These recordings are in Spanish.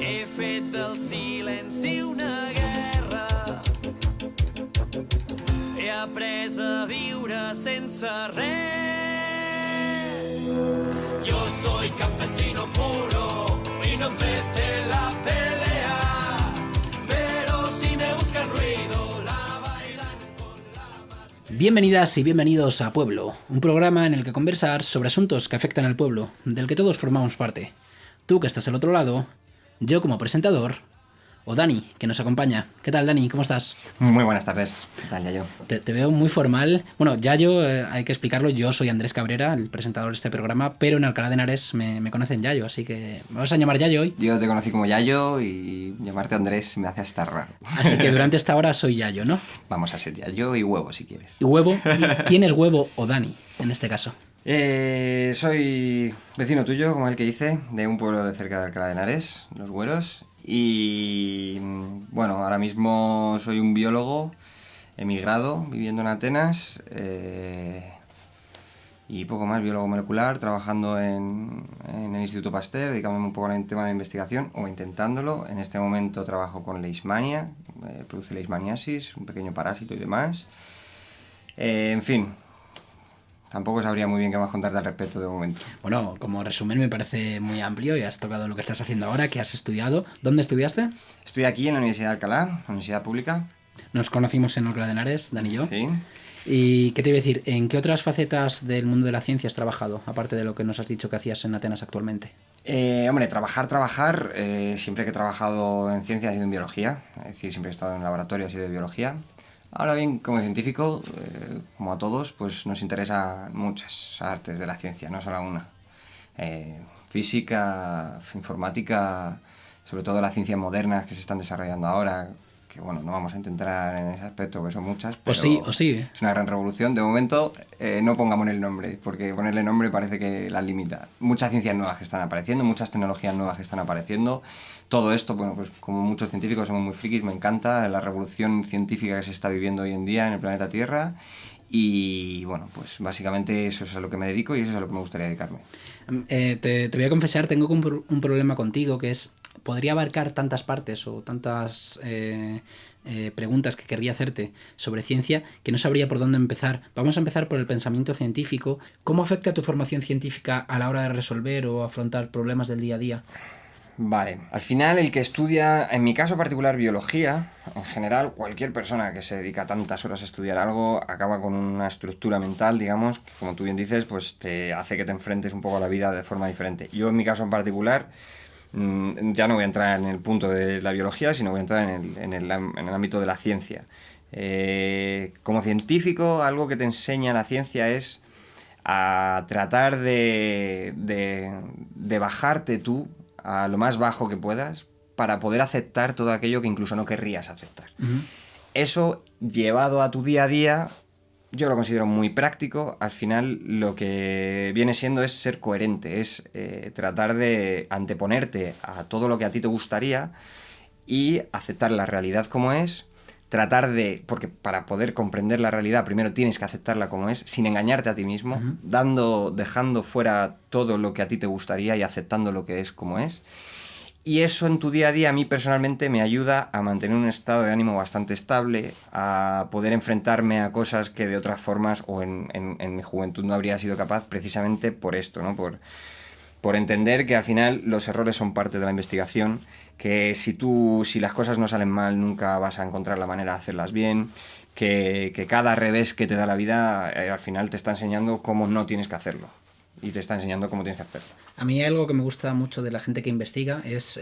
He fet del silenci una guerra. He après a viure sense res. Yo soy campesino puro y no empecé la pelea, pero si me buscan ruido la bailan con la más. Bienvenidas y bienvenidos a Pueblo, un programa en el que conversar sobre asuntos que afectan al pueblo, del que todos formamos parte. Tú que estás al otro lado, yo como presentador, o Dani, que nos acompaña. ¿Qué tal, Dani? ¿Cómo estás? Muy buenas tardes. ¿Qué tal, Yayo? Te veo muy formal. Bueno, Yayo, hay que explicarlo, yo soy Andrés Cabrera, el presentador de este programa, pero en Alcalá de Henares me conocen Yayo, así que me vas a llamar Yayo hoy. Yo te conocí como Yayo y llamarte Andrés me hace estar raro. Así que durante esta hora soy Yayo, ¿no? Vamos a ser Yayo y Huevo si quieres. ¿Y Huevo? ¿Y quién es Huevo o Dani, en este caso? Soy vecino tuyo, como el que dice, de un pueblo de cerca de Alcalá de Henares, Los Güeros. Y bueno, ahora mismo soy un biólogo emigrado, viviendo en Atenas. Y poco más, biólogo molecular, trabajando en el Instituto Pasteur, dedicándome un poco al tema de investigación, o intentándolo. En este momento trabajo con Leishmania, produce leishmaniasis, un pequeño parásito y demás. En fin, tampoco sabría muy bien qué más contarte al respecto de momento. Bueno, como resumen me parece muy amplio y has tocado lo que estás haciendo ahora, que has estudiado. ¿Dónde estudiaste? Estoy aquí en la Universidad de Alcalá, la universidad pública. Nos conocimos en Alcalá de Henares, Dani y yo. Sí. ¿Y qué te iba a decir? ¿En qué otras facetas del mundo de la ciencia has trabajado, aparte de lo que nos has dicho que hacías en Atenas actualmente? Hombre, trabajar, siempre que he trabajado en ciencia ha sido en biología, es decir, siempre he estado en laboratorio, ha sido de biología. Ahora bien, como científico, como a todos, pues nos interesan muchas artes de la ciencia, no solo una. Física, informática, sobre todo las ciencias modernas que se están desarrollando ahora, que bueno, no vamos a entrar en ese aspecto, que son muchas, pero O sí. es una gran revolución. De momento, no pongamos el nombre, porque ponerle nombre parece que las limita. Muchas ciencias nuevas que están apareciendo, muchas tecnologías nuevas que están apareciendo. Todo esto, bueno, pues como muchos científicos somos muy frikis, me encanta la revolución científica que se está viviendo hoy en día en el planeta Tierra. Y bueno, pues básicamente eso es a lo que me dedico y eso es a lo que me gustaría dedicarme. Te voy a confesar, tengo un problema contigo, que es, podría abarcar tantas partes o tantas preguntas que querría hacerte sobre ciencia que no sabría por dónde empezar. Vamos a empezar por el pensamiento científico. ¿Cómo afecta tu formación científica a la hora de resolver o afrontar problemas del día a día? Vale, al final el que estudia, en mi caso particular, biología, en general cualquier persona que se dedica tantas horas a estudiar algo acaba con una estructura mental, digamos, que como tú bien dices, pues te hace que te enfrentes un poco a la vida de forma diferente. Yo en mi caso en particular, ya no voy a entrar en el punto de la biología, sino voy a entrar en el ámbito de la ciencia. Como científico, algo que te enseña la ciencia es a tratar de bajarte tú a lo más bajo que puedas para poder aceptar todo aquello que incluso no querrías aceptar. Uh-huh. Eso llevado a tu día a día, yo lo considero muy práctico. Al final lo que viene siendo es ser coherente, es tratar de anteponerte a todo lo que a ti te gustaría y aceptar la realidad como es. Tratar de, porque para poder comprender la realidad primero tienes que aceptarla como es, sin engañarte a ti mismo, uh-huh. dejando fuera todo lo que a ti te gustaría y aceptando lo que es como es. Y eso en tu día a día a mí personalmente me ayuda a mantener un estado de ánimo bastante estable, a poder enfrentarme a cosas que de otras formas o en mi juventud no habría sido capaz, precisamente por esto, ¿no? Por entender que al final los errores son parte de la investigación, que si las cosas no salen mal nunca vas a encontrar la manera de hacerlas bien, que cada revés que te da la vida al final te está enseñando cómo no tienes que hacerlo y te está enseñando cómo tienes que hacerlo. A mí algo que me gusta mucho de la gente que investiga es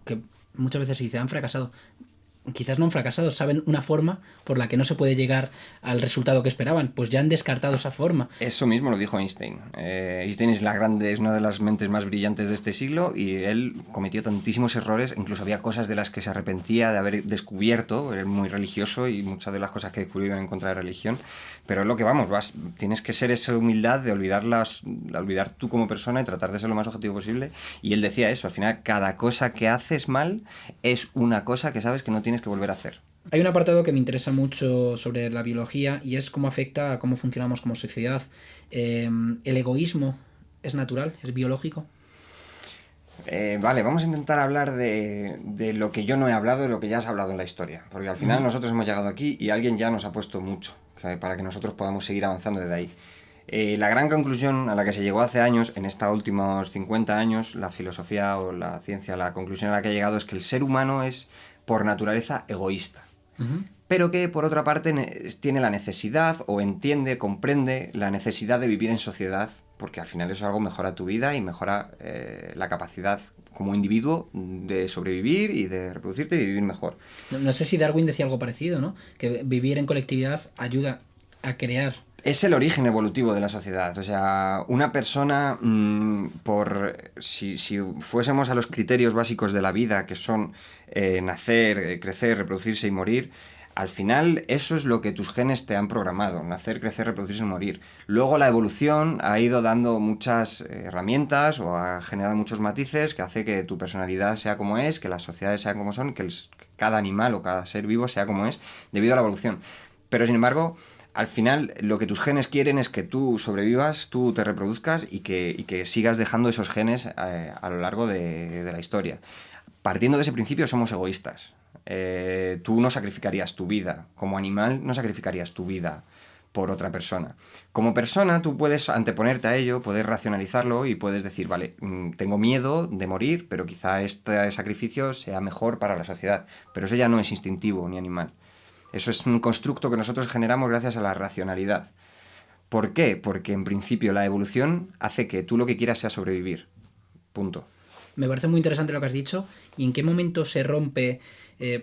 que muchas veces se dice, han fracasado. Quizás no han fracasado, saben una forma por la que no se puede llegar al resultado que esperaban, pues ya han descartado esa forma. Eso mismo lo dijo Einstein. Einstein es una de las mentes más brillantes de este siglo y él cometió tantísimos errores, incluso había cosas de las que se arrepentía de haber descubierto, era muy religioso y muchas de las cosas que descubrió iban en contra de la religión, pero es lo que tienes que ser esa humildad de olvidar tú como persona y tratar de ser lo más objetivo posible, y él decía eso, al final cada cosa que haces mal es una cosa que sabes que no tienes que volver a hacer. Hay un apartado que me interesa mucho sobre la biología y es cómo afecta a cómo funcionamos como sociedad. ¿El egoísmo es natural? ¿Es biológico? Vale, vamos a intentar hablar de lo que yo no he hablado, de lo que ya has hablado en la historia. Porque al final nosotros hemos llegado aquí y alguien ya nos ha puesto mucho para que nosotros podamos seguir avanzando desde ahí. La gran conclusión a la que se llegó hace años, en estos últimos 50 años, la filosofía o la ciencia, la conclusión a la que ha llegado es que el ser humano es, por naturaleza, egoísta. Pero que, por otra parte, tiene la necesidad o entiende, comprende la necesidad de vivir en sociedad, porque al final eso algo mejora tu vida y mejora la capacidad como individuo de sobrevivir y de reproducirte y de vivir mejor. No sé si Darwin decía algo parecido, ¿no? Que vivir en colectividad ayuda a crear. Es el origen evolutivo de la sociedad. O sea, una persona, si fuésemos a los criterios básicos de la vida, que son nacer, crecer, reproducirse y morir, al final eso es lo que tus genes te han programado: nacer, crecer, reproducirse y morir. Luego la evolución ha ido dando muchas herramientas o ha generado muchos matices que hace que tu personalidad sea como es, que las sociedades sean como son, que cada animal o cada ser vivo sea como es, debido a la evolución. Pero sin embargo, al final lo que tus genes quieren es que tú sobrevivas, tú te reproduzcas y que sigas dejando esos genes a lo largo de la historia. Partiendo de ese principio somos egoístas. Tú no sacrificarías tu vida. Como animal no sacrificarías tu vida por otra persona. Como persona tú puedes anteponerte a ello, puedes racionalizarlo y puedes decir, vale, tengo miedo de morir, pero quizá este sacrificio sea mejor para la sociedad. Pero eso ya no es instintivo ni animal. Eso es un constructo que nosotros generamos gracias a la racionalidad. ¿Por qué? Porque en principio la evolución hace que tú lo que quieras sea sobrevivir. Punto. Me parece muy interesante lo que has dicho. ¿Y en qué momento se rompe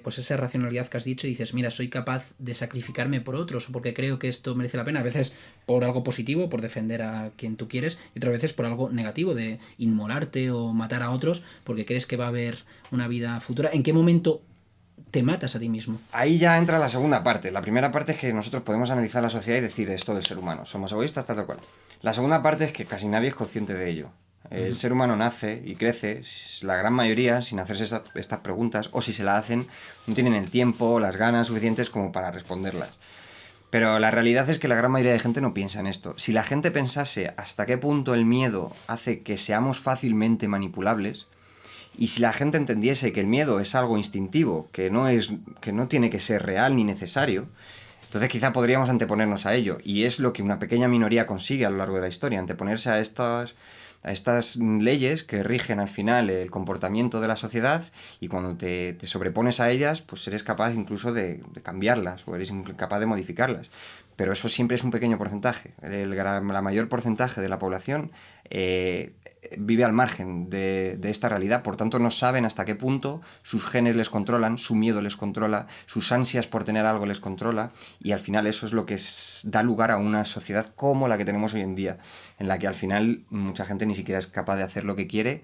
pues esa racionalidad que has dicho y dices, mira, soy capaz de sacrificarme por otros o porque creo que esto merece la pena? A veces por algo positivo, por defender a quien tú quieres, y otras veces por algo negativo, de inmolarte o matar a otros porque crees que va a haber una vida futura. ¿En qué momento te matas a ti mismo? Ahí ya entra la segunda parte. La primera parte es que nosotros podemos analizar la sociedad y decir esto del ser humano. Somos egoístas, tal cual. La segunda parte es que casi nadie es consciente de ello. El ser humano nace y crece, la gran mayoría, sin hacerse estas preguntas, o si se las hacen, no tienen el tiempo o las ganas suficientes como para responderlas. Pero la realidad es que la gran mayoría de gente no piensa en esto. Si la gente pensase hasta qué punto el miedo hace que seamos fácilmente manipulables, y si la gente entendiese que el miedo es algo instintivo, que no tiene que ser real ni necesario, entonces quizá podríamos anteponernos a ello. Y es lo que una pequeña minoría consigue a lo largo de la historia, anteponerse a estas leyes que rigen al final el comportamiento de la sociedad, y cuando te sobrepones a ellas, pues eres capaz incluso de cambiarlas o eres capaz de modificarlas. Pero eso siempre es un pequeño porcentaje. La mayor porcentaje de la población vive al margen de esta realidad, por tanto no saben hasta qué punto sus genes les controlan, su miedo les controla, sus ansias por tener algo les controla, y al final eso es lo que da lugar a una sociedad como la que tenemos hoy en día, en la que al final mucha gente ni siquiera es capaz de hacer lo que quiere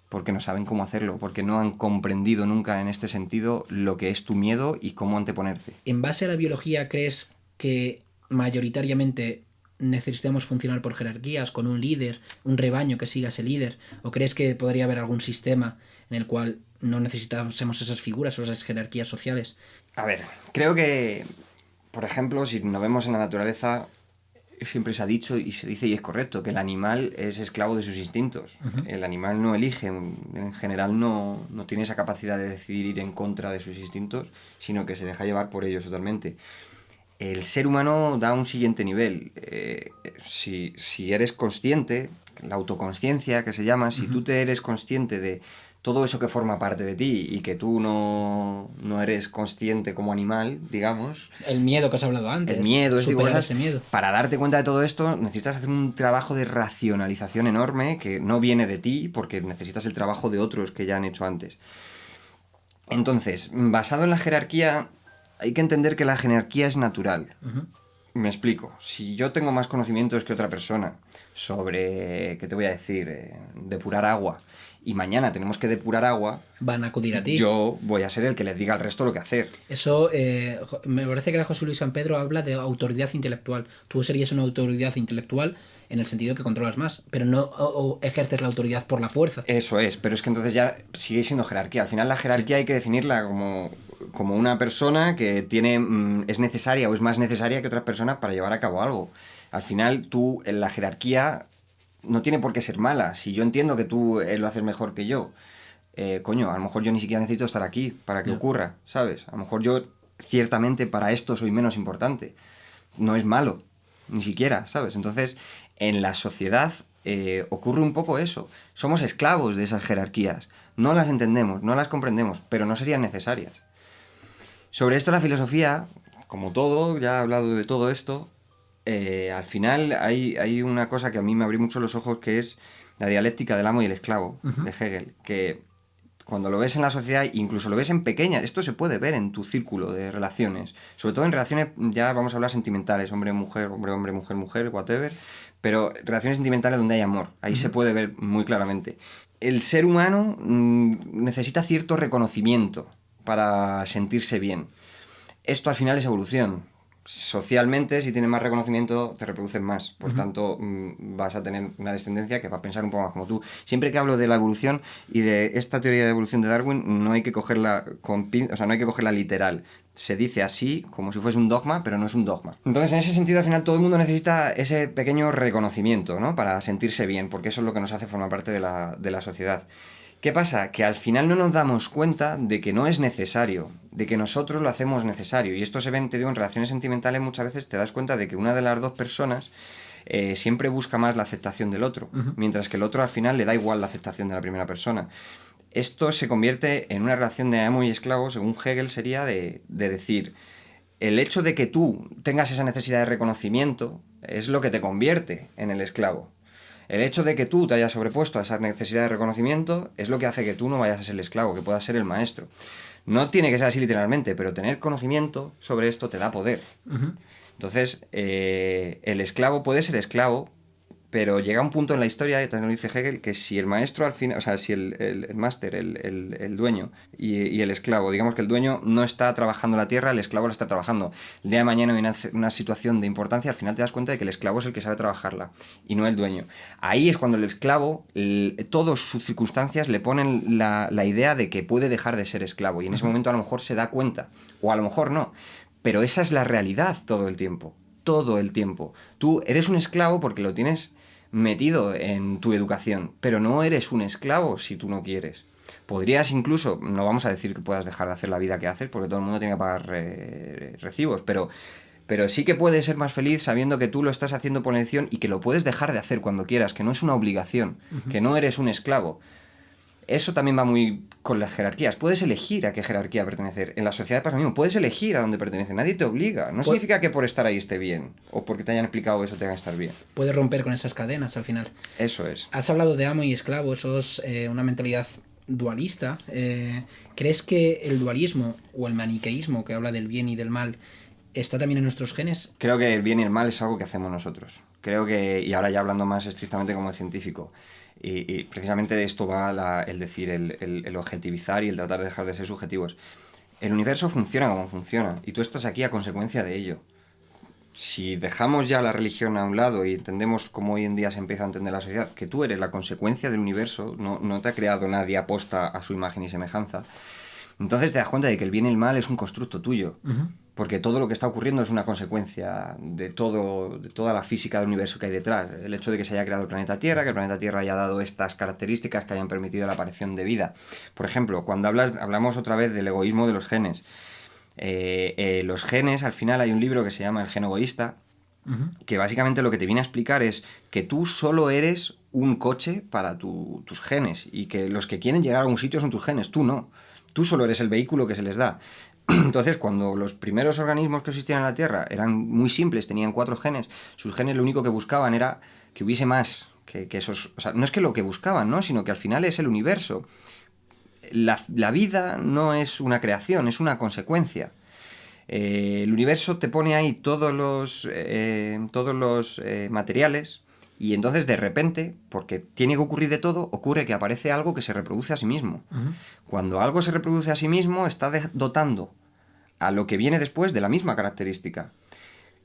porque no saben cómo hacerlo, porque no han comprendido nunca en este sentido lo que es tu miedo y cómo anteponerte. ¿En base a la biología crees que mayoritariamente necesitamos funcionar por jerarquías, con un líder, un rebaño que siga ese líder? ¿O crees que podría haber algún sistema en el cual no necesitásemos esas figuras o esas jerarquías sociales? A ver, creo que, por ejemplo, si nos vemos en la naturaleza, siempre se ha dicho y se dice y es correcto que el animal es esclavo de sus instintos. El animal no elige, en general no tiene esa capacidad de decidir ir en contra de sus instintos, sino que se deja llevar por ellos totalmente. El ser humano da un siguiente nivel. Si eres consciente, la autoconsciencia que se llama, si tú te eres consciente de todo eso que forma parte de ti y que tú no eres consciente como animal, digamos. El miedo que has hablado antes. El miedo, ese miedo. Para darte cuenta de todo esto necesitas hacer un trabajo de racionalización enorme que no viene de ti porque necesitas el trabajo de otros que ya han hecho antes. Entonces, basado en la jerarquía, hay que entender que la jerarquía es natural. Me explico. Si yo tengo más conocimientos que otra persona sobre, ¿qué te voy a decir? Depurar agua, y mañana tenemos que depurar agua, van a acudir a ti. Yo voy a ser el que les diga al resto lo que hacer. Eso, me parece que era José Luis San Pedro, habla de autoridad intelectual. Tú serías una autoridad intelectual en el sentido que controlas más, pero no ejerces la autoridad por la fuerza. Eso es, pero es que entonces ya sigue siendo jerarquía. Al final la jerarquía hay que definirla como una persona que es necesaria o es más necesaria que otras personas para llevar a cabo algo. Al final tú en la jerarquía no tiene por qué ser mala. Si yo entiendo que tú lo haces mejor que yo, coño, a lo mejor yo ni siquiera necesito estar aquí para que ocurra, ¿sabes? A lo mejor yo ciertamente para esto soy menos importante. No es malo, ni siquiera, ¿sabes? Entonces, en la sociedad ocurre un poco eso. Somos esclavos de esas jerarquías. No las entendemos, no las comprendemos, pero no serían necesarias. Sobre esto la filosofía, como todo, ya he hablado de todo esto, al final hay una cosa que a mí me abrió mucho los ojos, que es la dialéctica del amo y el esclavo, de Hegel, que cuando lo ves en la sociedad, incluso lo ves en pequeñas, esto se puede ver en tu círculo de relaciones, sobre todo en relaciones, ya vamos a hablar sentimentales, hombre-mujer, hombre-hombre, mujer-mujer, whatever, pero relaciones sentimentales donde hay amor, ahí se puede ver muy claramente. El ser humano necesita cierto reconocimiento para sentirse bien. Esto al final es evolución. Socialmente, si tienes más reconocimiento, te reproduces más. Por tanto, vas a tener una descendencia que va a pensar un poco más como tú. Siempre que hablo de la evolución y de esta teoría de evolución de Darwin, no hay que cogerla no hay que cogerla literal. Se dice así, como si fuese un dogma, pero no es un dogma. Entonces, en ese sentido, al final, todo el mundo necesita ese pequeño reconocimiento, ¿no? Para sentirse bien, porque eso es lo que nos hace formar parte de la sociedad. ¿Qué pasa? Que al final no nos damos cuenta de que no es necesario, de que nosotros lo hacemos necesario. Y esto se ve, te digo, en relaciones sentimentales muchas veces te das cuenta de que una de las dos personas siempre busca más la aceptación del otro, mientras que el otro al final le da igual la aceptación de la primera persona. Esto se convierte en una relación de amo y esclavo, según Hegel, sería de decir, el hecho de que tú tengas esa necesidad de reconocimiento es lo que te convierte en el esclavo. El hecho de que tú te hayas sobrepuesto a esa necesidad de reconocimiento es lo que hace que tú no vayas a ser el esclavo, que puedas ser el maestro. No tiene que ser así literalmente, pero tener conocimiento sobre esto te da poder. Entonces, el esclavo puede ser esclavo, pero llega un punto en la historia, y también lo dice Hegel, que si el maestro al final, o sea, si el máster, el dueño y el esclavo, digamos que el dueño no está trabajando la tierra, el esclavo la está trabajando. El día de mañana hay una situación de importancia, al final te das cuenta de que el esclavo es el que sabe trabajarla y no el dueño. Ahí es cuando el esclavo, todas sus circunstancias le ponen la idea de que puede dejar de ser esclavo, y en ese momento a lo mejor se da cuenta, o a lo mejor no, pero esa es la realidad todo el tiempo. Todo el tiempo. Tú eres un esclavo porque lo tienes metido en tu educación, pero no eres un esclavo si tú no quieres. Podrías incluso, no vamos a decir que puedas dejar de hacer la vida que haces, porque todo el mundo tiene que pagar recibos, pero sí que puedes ser más feliz sabiendo que tú lo estás haciendo por elección y que lo puedes dejar de hacer cuando quieras, que no es una obligación, que no eres un esclavo. Eso también va muy con las jerarquías. Puedes elegir a qué jerarquía pertenecer. En la sociedad pasa lo mismo. Puedes elegir a dónde perteneces. Nadie te obliga. No significa que por estar ahí esté bien. O porque te hayan explicado eso te haga estar bien. Puedes romper con esas cadenas al final. Eso es. Has hablado de amo y esclavo. Eso es una mentalidad dualista. ¿Crees que el dualismo o el maniqueísmo, que habla del bien y del mal, está también en nuestros genes? Creo que el bien y el mal es algo que hacemos nosotros. Creo que, y ahora ya hablando más estrictamente como científico, y precisamente de esto va el decir, el objetivizar y el tratar de dejar de ser subjetivos. El universo funciona como funciona, y tú estás aquí a consecuencia de ello. Si dejamos ya la religión a un lado y entendemos cómo hoy en día se empieza a entender la sociedad, que tú eres la consecuencia del universo, no te ha creado nadie aposta a su imagen y semejanza, entonces te das cuenta de que el bien y el mal es un constructo tuyo. Porque todo lo que está ocurriendo es una consecuencia de toda la física del universo que hay detrás. El hecho de que se haya creado el planeta Tierra, que el planeta Tierra haya dado estas características que hayan permitido la aparición de vida. Por ejemplo, cuando hablamos otra vez del egoísmo de los genes. Los genes, al final hay un libro que se llama El gen egoísta, que básicamente lo que te viene a explicar es que tú solo eres un coche para tus genes, y que los que quieren llegar a un sitio son tus genes, tú no. Tú solo eres el vehículo que se les da. Entonces, cuando los primeros organismos que existían en la Tierra eran muy simples, tenían 4 genes, sus genes lo único que buscaban era que hubiese más, que esos... O sea, no es que lo que buscaban, ¿no? Sino que al final es el universo. La vida no es una creación, es una consecuencia. El universo te pone ahí todos los materiales, y entonces de repente, porque tiene que ocurrir de todo, ocurre que aparece algo que se reproduce a sí mismo. Cuando algo se reproduce a sí mismo, está dotando a lo que viene después de la misma característica.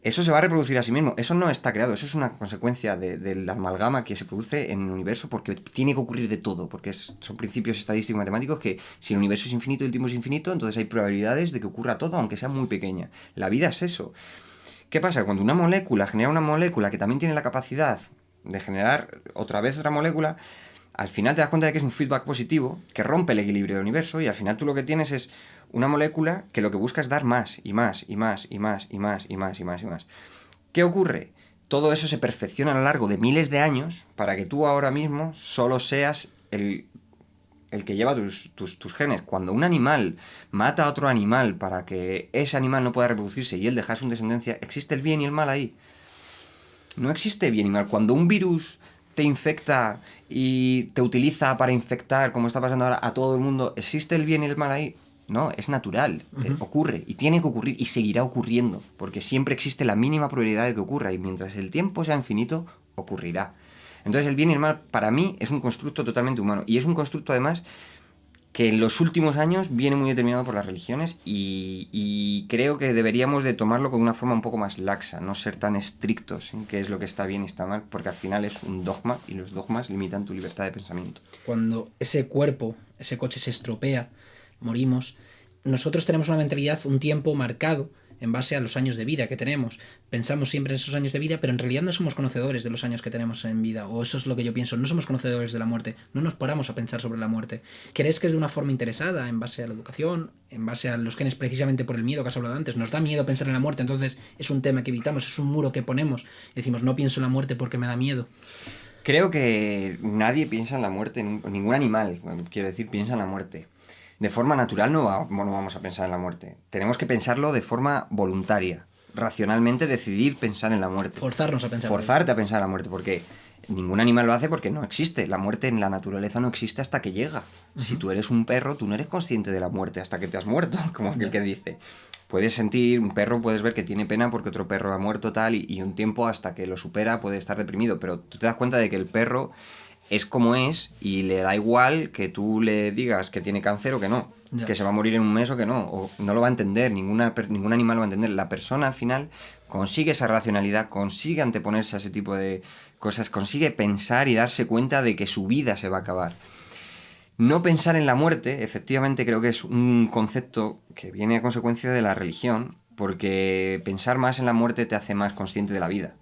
Eso se va a reproducir a sí mismo. Eso no está creado, eso es una consecuencia de la amalgama que se produce en el universo, porque tiene que ocurrir de todo, porque son principios estadísticos matemáticos que si el universo es infinito y el tiempo es infinito, entonces hay probabilidades de que ocurra todo, aunque sea muy pequeña. La vida es eso. ¿Qué pasa? Cuando una molécula genera una molécula que también tiene la capacidad de generar otra vez otra molécula, al final te das cuenta de que es un feedback positivo que rompe el equilibrio del universo y al final tú lo que tienes es una molécula que lo que busca es dar más y más y más y más y más y más y más y más. ¿Qué ocurre? Todo eso se perfecciona a lo largo de miles de años para que tú ahora mismo solo seas el que lleva tus genes. Cuando un animal mata a otro animal para que ese animal no pueda reproducirse y él dejar su descendencia, ¿existe el bien y el mal ahí? No existe bien y mal. Cuando un virus te infecta y te utiliza para infectar, como está pasando ahora, a todo el mundo, ¿existe el bien y el mal ahí? No, es natural, ocurre y tiene que ocurrir y seguirá ocurriendo, porque siempre existe la mínima probabilidad de que ocurra y mientras el tiempo sea infinito, ocurrirá. Entonces el bien y el mal para mí es un constructo totalmente humano y es un constructo además que en los últimos años viene muy determinado por las religiones y creo que deberíamos de tomarlo con una forma un poco más laxa, no ser tan estrictos en qué es lo que está bien y está mal, porque al final es un dogma y los dogmas limitan tu libertad de pensamiento. Cuando ese cuerpo, ese coche se estropea, morimos, nosotros tenemos una mentalidad, un tiempo marcado en base a los años de vida que tenemos. Pensamos siempre en esos años de vida, pero en realidad no somos conocedores de los años que tenemos en vida, o eso es lo que yo pienso, no somos conocedores de la muerte, no nos paramos a pensar sobre la muerte. ¿Crees que es de una forma interesada, en base a la educación, en base a los genes precisamente por el miedo que has hablado antes? Nos da miedo pensar en la muerte, entonces es un tema que evitamos, es un muro que ponemos, decimos no pienso en la muerte porque me da miedo. Creo que nadie piensa en la muerte, ningún animal, quiero decir, piensa en la muerte. De forma natural no vamos a pensar en la muerte. Tenemos que pensarlo de forma voluntaria. Racionalmente decidir pensar en la muerte. Forzarnos a pensar. Forzarte a pensar en la muerte, porque ningún animal lo hace porque no existe. La muerte en la naturaleza no existe hasta que llega. Si tú eres un perro, tú no eres consciente de la muerte hasta que te has muerto, como aquel que dice. Puedes sentir, un perro puedes ver que tiene pena porque otro perro ha muerto tal y un tiempo hasta que lo supera puede estar deprimido, pero tú te das cuenta de que el perro es como es y le da igual que tú le digas que tiene cáncer o que no, que se va a morir en un mes o que no, o no lo va a entender, ningún animal lo va a entender. La persona al final consigue esa racionalidad, consigue anteponerse a ese tipo de cosas, consigue pensar y darse cuenta de que su vida se va a acabar. No pensar en la muerte, efectivamente creo que es un concepto que viene a consecuencia de la religión, porque pensar más en la muerte te hace más consciente de la vida.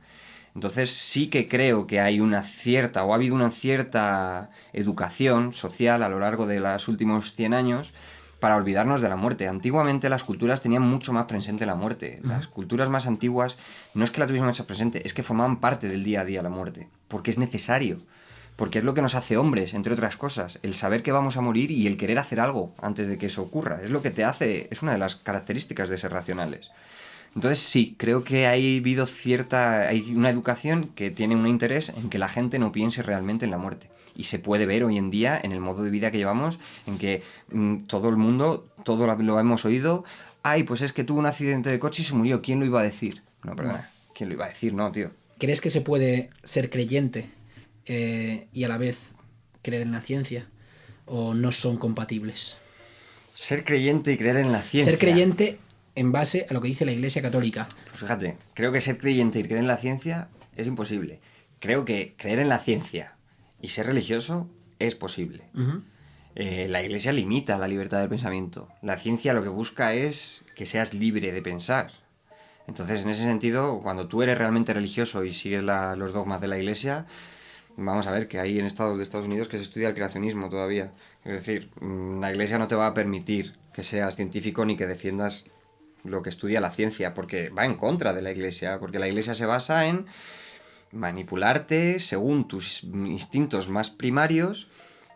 Entonces sí que creo que hay una cierta, o ha habido una cierta educación social a lo largo de los últimos 100 años para olvidarnos de la muerte. Antiguamente las culturas tenían mucho más presente la muerte. Las culturas más antiguas no es que la tuviesen más presente, es que formaban parte del día a día la muerte, porque es necesario, porque es lo que nos hace hombres, entre otras cosas, el saber que vamos a morir y el querer hacer algo antes de que eso ocurra. Es lo que te hace, es una de las características de ser racionales. Entonces sí, creo que hay una educación que tiene un interés en que la gente no piense realmente en la muerte. Y se puede ver hoy en día en el modo de vida que llevamos, en que todo el mundo, todo lo hemos oído, ay, pues es que tuvo un accidente de coche y se murió, ¿quién lo iba a decir? No, perdona, ¿quién lo iba a decir? No, tío. ¿Crees que se puede ser creyente y a la vez creer en la ciencia? ¿O no son compatibles? Ser creyente y creer en la ciencia. Ser creyente en base a lo que dice la Iglesia Católica. Pues fíjate, creo que ser creyente y creer en la ciencia es imposible. Creo que creer en la ciencia y ser religioso es posible. La Iglesia limita la libertad del pensamiento. La ciencia lo que busca es que seas libre de pensar. Entonces, en ese sentido, cuando tú eres realmente religioso y sigues los dogmas de la Iglesia, vamos a ver que hay en estados de Estados Unidos que se estudia el creacionismo todavía. Es decir, la Iglesia no te va a permitir que seas científico ni que defiendas lo que estudia la ciencia, porque va en contra de la Iglesia, porque la Iglesia se basa en manipularte según tus instintos más primarios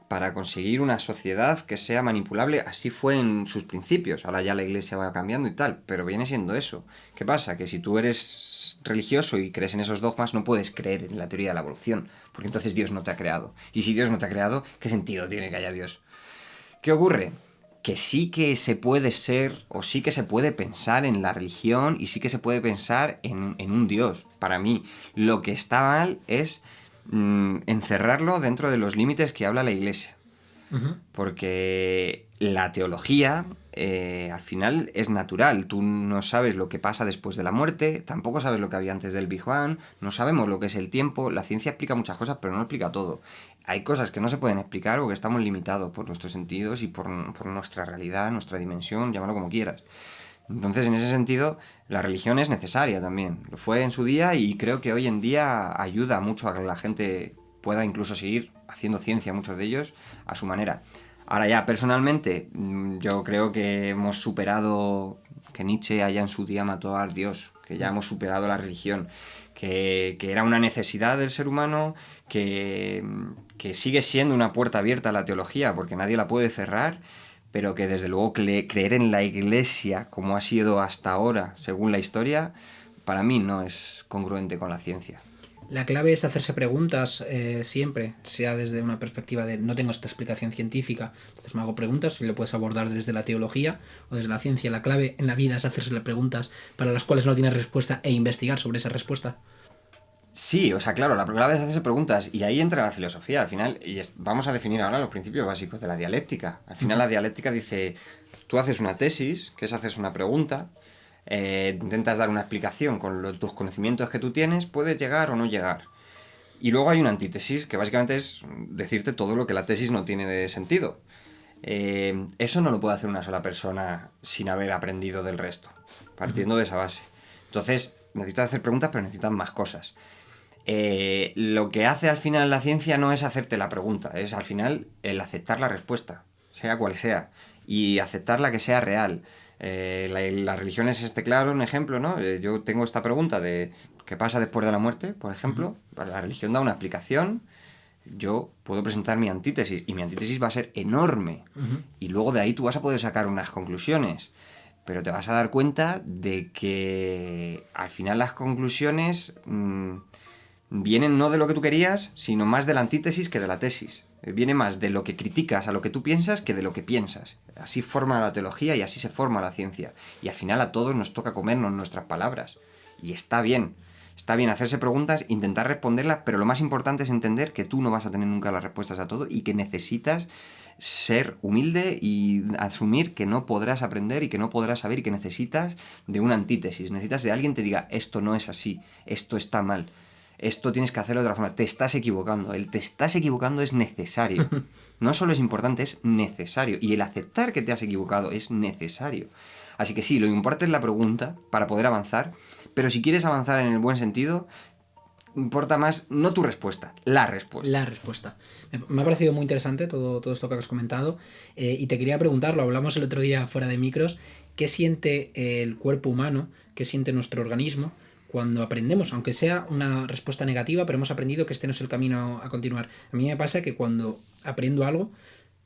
para conseguir una sociedad que sea manipulable. Así fue en sus principios, ahora ya la Iglesia va cambiando y tal, pero viene siendo eso. ¿Qué pasa? Que si tú eres religioso y crees en esos dogmas, no puedes creer en la teoría de la evolución, porque entonces Dios no te ha creado. Y si Dios no te ha creado, ¿qué sentido tiene que haya Dios? ¿Qué ocurre? Que sí que se puede ser, o sí que se puede pensar en la religión y sí que se puede pensar en un Dios. Para mí, lo que está mal es encerrarlo dentro de los límites que habla la Iglesia. Porque la teología, al final, es natural. Tú no sabes lo que pasa después de la muerte, tampoco sabes lo que había antes del Big Bang, no sabemos lo que es el tiempo. La ciencia explica muchas cosas, pero no explica todo. Hay cosas que no se pueden explicar porque estamos limitados por nuestros sentidos y por nuestra realidad, nuestra dimensión, llámalo como quieras. Entonces, en ese sentido, la religión es necesaria también. Lo fue en su día y creo que hoy en día ayuda mucho a que la gente pueda incluso seguir haciendo ciencia, muchos de ellos, a su manera. Ahora ya, personalmente, yo creo que hemos superado, que Nietzsche allá en su día mató al Dios, que ya hemos superado la religión, que era una necesidad del ser humano, que sigue siendo una puerta abierta a la teología, porque nadie la puede cerrar, pero que desde luego creer en la Iglesia, como ha sido hasta ahora, según la historia, para mí no es congruente con la ciencia. La clave es hacerse preguntas siempre, sea desde una perspectiva de no tengo esta explicación científica, entonces me hago preguntas y lo puedes abordar desde la teología o desde la ciencia. La clave en la vida es hacerse preguntas para las cuales no tienes respuesta e investigar sobre esa respuesta. Sí, o sea, claro, la clave es hacerse preguntas y ahí entra la filosofía al final. Y vamos a definir ahora los principios básicos de la dialéctica. Al final la dialéctica dice, tú haces una tesis, que es haces una pregunta, intentas dar una explicación con tus conocimientos que tú tienes, puedes llegar o no llegar. Y luego hay una antítesis, que básicamente es decirte todo lo que la tesis no tiene de sentido. Eso no lo puede hacer una sola persona sin haber aprendido del resto, partiendo de esa base. Entonces, necesitas hacer preguntas, pero necesitas más cosas. Lo que hace al final la ciencia no es hacerte la pregunta, es al final el aceptar la respuesta, sea cual sea, y aceptarla que sea real. La religión es claro, un ejemplo, ¿no? Yo tengo esta pregunta de ¿qué pasa después de la muerte? Por ejemplo, la religión da una explicación, yo puedo presentar mi antítesis, y mi antítesis va a ser enorme, y luego de ahí tú vas a poder sacar unas conclusiones. Pero te vas a dar cuenta de que al final las conclusiones vienen no de lo que tú querías, sino más de la antítesis que de la tesis. Viene más de lo que criticas a lo que tú piensas que de lo que piensas. Así forma la teología y así se forma la ciencia. Y al final a todos nos toca comernos nuestras palabras. Y está bien. Está bien hacerse preguntas, intentar responderlas, pero lo más importante es entender que tú no vas a tener nunca las respuestas a todo y que necesitas ser humilde y asumir que no podrás aprender y que no podrás saber y que necesitas de una antítesis. Necesitas de alguien que te diga, esto no es así, esto está mal, esto tienes que hacerlo de otra forma, te estás equivocando. El te estás equivocando es necesario. No solo es importante, es necesario. Y el aceptar que te has equivocado es necesario. Así que sí, lo importante es la pregunta para poder avanzar, pero si quieres avanzar en el buen sentido, importa más no tu respuesta, la respuesta. La respuesta. Me ha parecido muy interesante todo esto que has comentado y te quería preguntar, lo hablamos el otro día fuera de micros, ¿qué siente el cuerpo humano, qué siente nuestro organismo cuando aprendemos? Aunque sea una respuesta negativa, pero hemos aprendido que este no es el camino a continuar. A mí me pasa que cuando aprendo algo,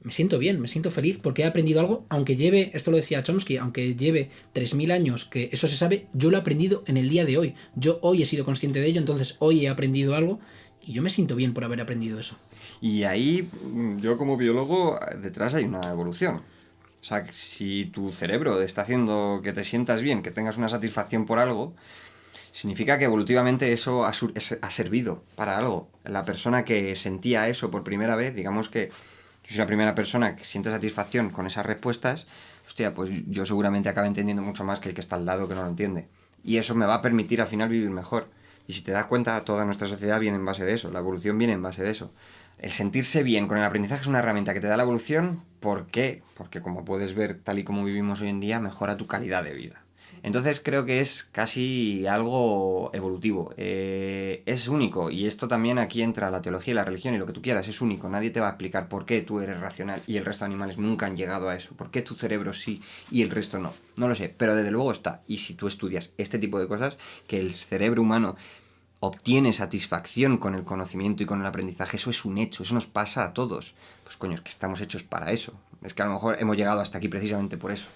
me siento bien, me siento feliz porque he aprendido algo, aunque lleve, esto lo decía Chomsky, aunque lleve 3000 años que eso se sabe, yo lo he aprendido en el día de hoy. Yo hoy he sido consciente de ello, entonces hoy he aprendido algo y yo me siento bien por haber aprendido eso. Y ahí, yo como biólogo, detrás hay una evolución. O sea, si tu cerebro está haciendo que te sientas bien, que tengas una satisfacción por algo, significa que evolutivamente eso ha servido para algo. La persona que sentía eso por primera vez, digamos que yo soy la primera persona que siente satisfacción con esas respuestas, hostia, pues yo seguramente acabe entendiendo mucho más que el que está al lado que no lo entiende. Y eso me va a permitir al final vivir mejor. Y si te das cuenta, toda nuestra sociedad viene en base de eso, la evolución viene en base de eso. El sentirse bien con el aprendizaje es una herramienta que te da la evolución. ¿Por qué? Porque como puedes ver, tal y como vivimos hoy en día, mejora tu calidad de vida. Entonces creo que es casi algo evolutivo, es único, y esto también aquí entra la teología y la religión y lo que tú quieras, es único, nadie te va a explicar por qué tú eres racional y el resto de animales nunca han llegado a eso, por qué tu cerebro sí y el resto no, no lo sé, pero desde luego está, y si tú estudias este tipo de cosas, que el cerebro humano obtiene satisfacción con el conocimiento y con el aprendizaje, eso es un hecho, eso nos pasa a todos, pues coño, es que estamos hechos para eso, es que a lo mejor hemos llegado hasta aquí precisamente por eso.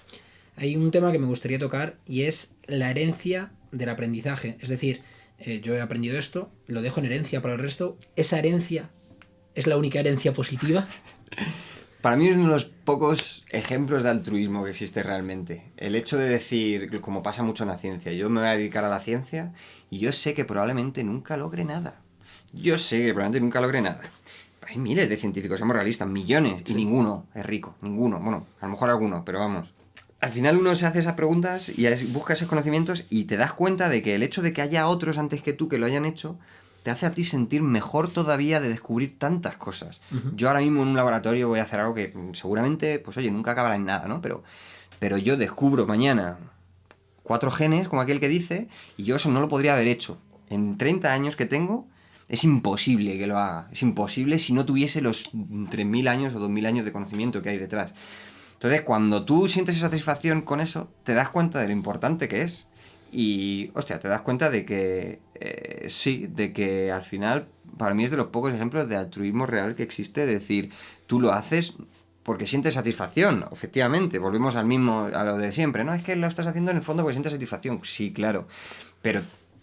Hay un tema que me gustaría tocar y es la herencia del aprendizaje. Es decir, yo he aprendido esto, lo dejo en herencia para el resto. ¿Esa herencia es la única herencia positiva? Para mí es uno de los pocos ejemplos de altruismo que existe realmente. El hecho de decir, como pasa mucho en la ciencia, yo me voy a dedicar a la ciencia y yo sé que probablemente nunca logre nada. Hay miles de científicos, somos realistas, millones, sí. Y ninguno es rico, ninguno. Bueno, a lo mejor alguno, pero vamos. Al final uno se hace esas preguntas y busca esos conocimientos y te das cuenta de que el hecho de que haya otros antes que tú que lo hayan hecho te hace a ti sentir mejor todavía de descubrir tantas cosas. Uh-huh. Yo ahora mismo en un laboratorio voy a hacer algo que seguramente, pues oye, nunca acabará en nada, ¿no? Pero yo descubro mañana 4 genes, como aquel que dice, y yo eso no lo podría haber hecho. En 30 años que tengo, es imposible que lo haga. Es imposible si no tuviese los 3.000 años o 2.000 años de conocimiento que hay detrás. Entonces, cuando tú sientes esa satisfacción con eso, te das cuenta de lo importante que es. Y, hostia, te das cuenta de que, sí, de que al final, para mí es de los pocos ejemplos de altruismo real que existe. Es decir, tú lo haces porque sientes satisfacción, efectivamente. Volvemos a lo de siempre, ¿no? Es que lo estás haciendo en el fondo porque sientes satisfacción. Sí, claro. Pero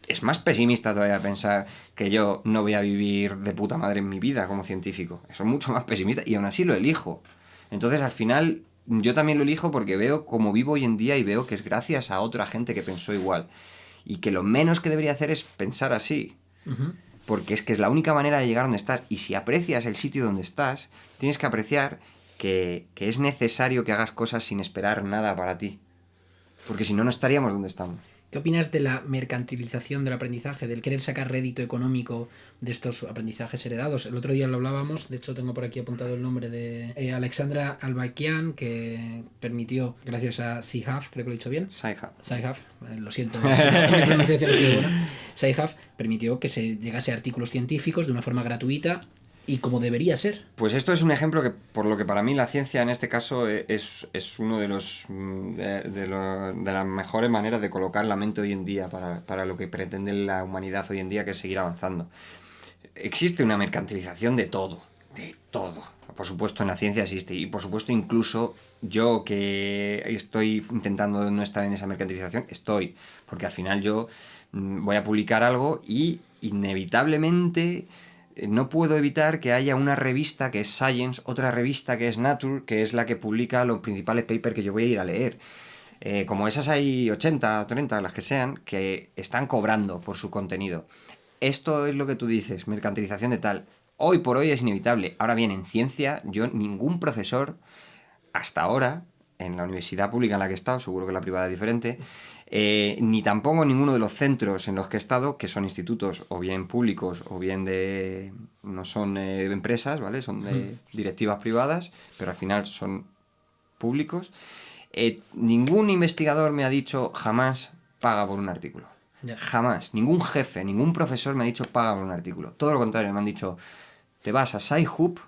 es más pesimista todavía pensar que yo no voy a vivir de puta madre en mi vida como científico. Eso es mucho más pesimista y aún así lo elijo. Entonces, al final, yo también lo elijo porque veo cómo vivo hoy en día y veo que es gracias a otra gente que pensó igual. Y que lo menos que debería hacer es pensar así. Uh-huh. Porque es que es la única manera de llegar donde estás. Y si aprecias el sitio donde estás, tienes que apreciar que es necesario que hagas cosas sin esperar nada para ti. Porque si no, no estaríamos donde estamos. ¿Qué opinas de la mercantilización del aprendizaje, del querer sacar rédito económico de estos aprendizajes heredados? El otro día lo hablábamos, de hecho tengo por aquí apuntado el nombre de Alexandra Albakian, que permitió, gracias a Sci-Hub, creo que lo he dicho bien. Sci-Hub, lo siento, mi pronunciación ha sido buena. Sci-Hub permitió que se llegase a artículos científicos de una forma gratuita y como debería ser. Pues esto es un ejemplo que, por lo que para mí la ciencia en este caso es uno de las mejores maneras de colocar la mente hoy en día para lo que pretende la humanidad hoy en día, que es seguir avanzando. Existe una mercantilización de todo. Por supuesto en la ciencia existe, y por supuesto incluso yo que estoy intentando no estar en esa mercantilización, porque al final yo voy a publicar algo y inevitablemente no puedo evitar que haya una revista que es Science, otra revista que es Nature, que es la que publica los principales papers que yo voy a ir a leer. Como esas hay 80 o 30, las que sean, que están cobrando por su contenido. Esto es lo que tú dices, mercantilización de tal. Hoy por hoy es inevitable. Ahora bien, en ciencia, ningún profesor, hasta ahora, en la universidad pública en la que he estado, seguro que la privada es diferente, ni tampoco en ninguno de los centros en los que he estado, que son institutos o bien públicos o bien no son empresas, ¿vale? Son de directivas privadas, pero al final son públicos. Ningún investigador me ha dicho jamás paga por un artículo. Yeah. Jamás. Ningún jefe, ningún profesor me ha dicho paga por un artículo. Todo lo contrario, me han dicho te vas a Sci-Hub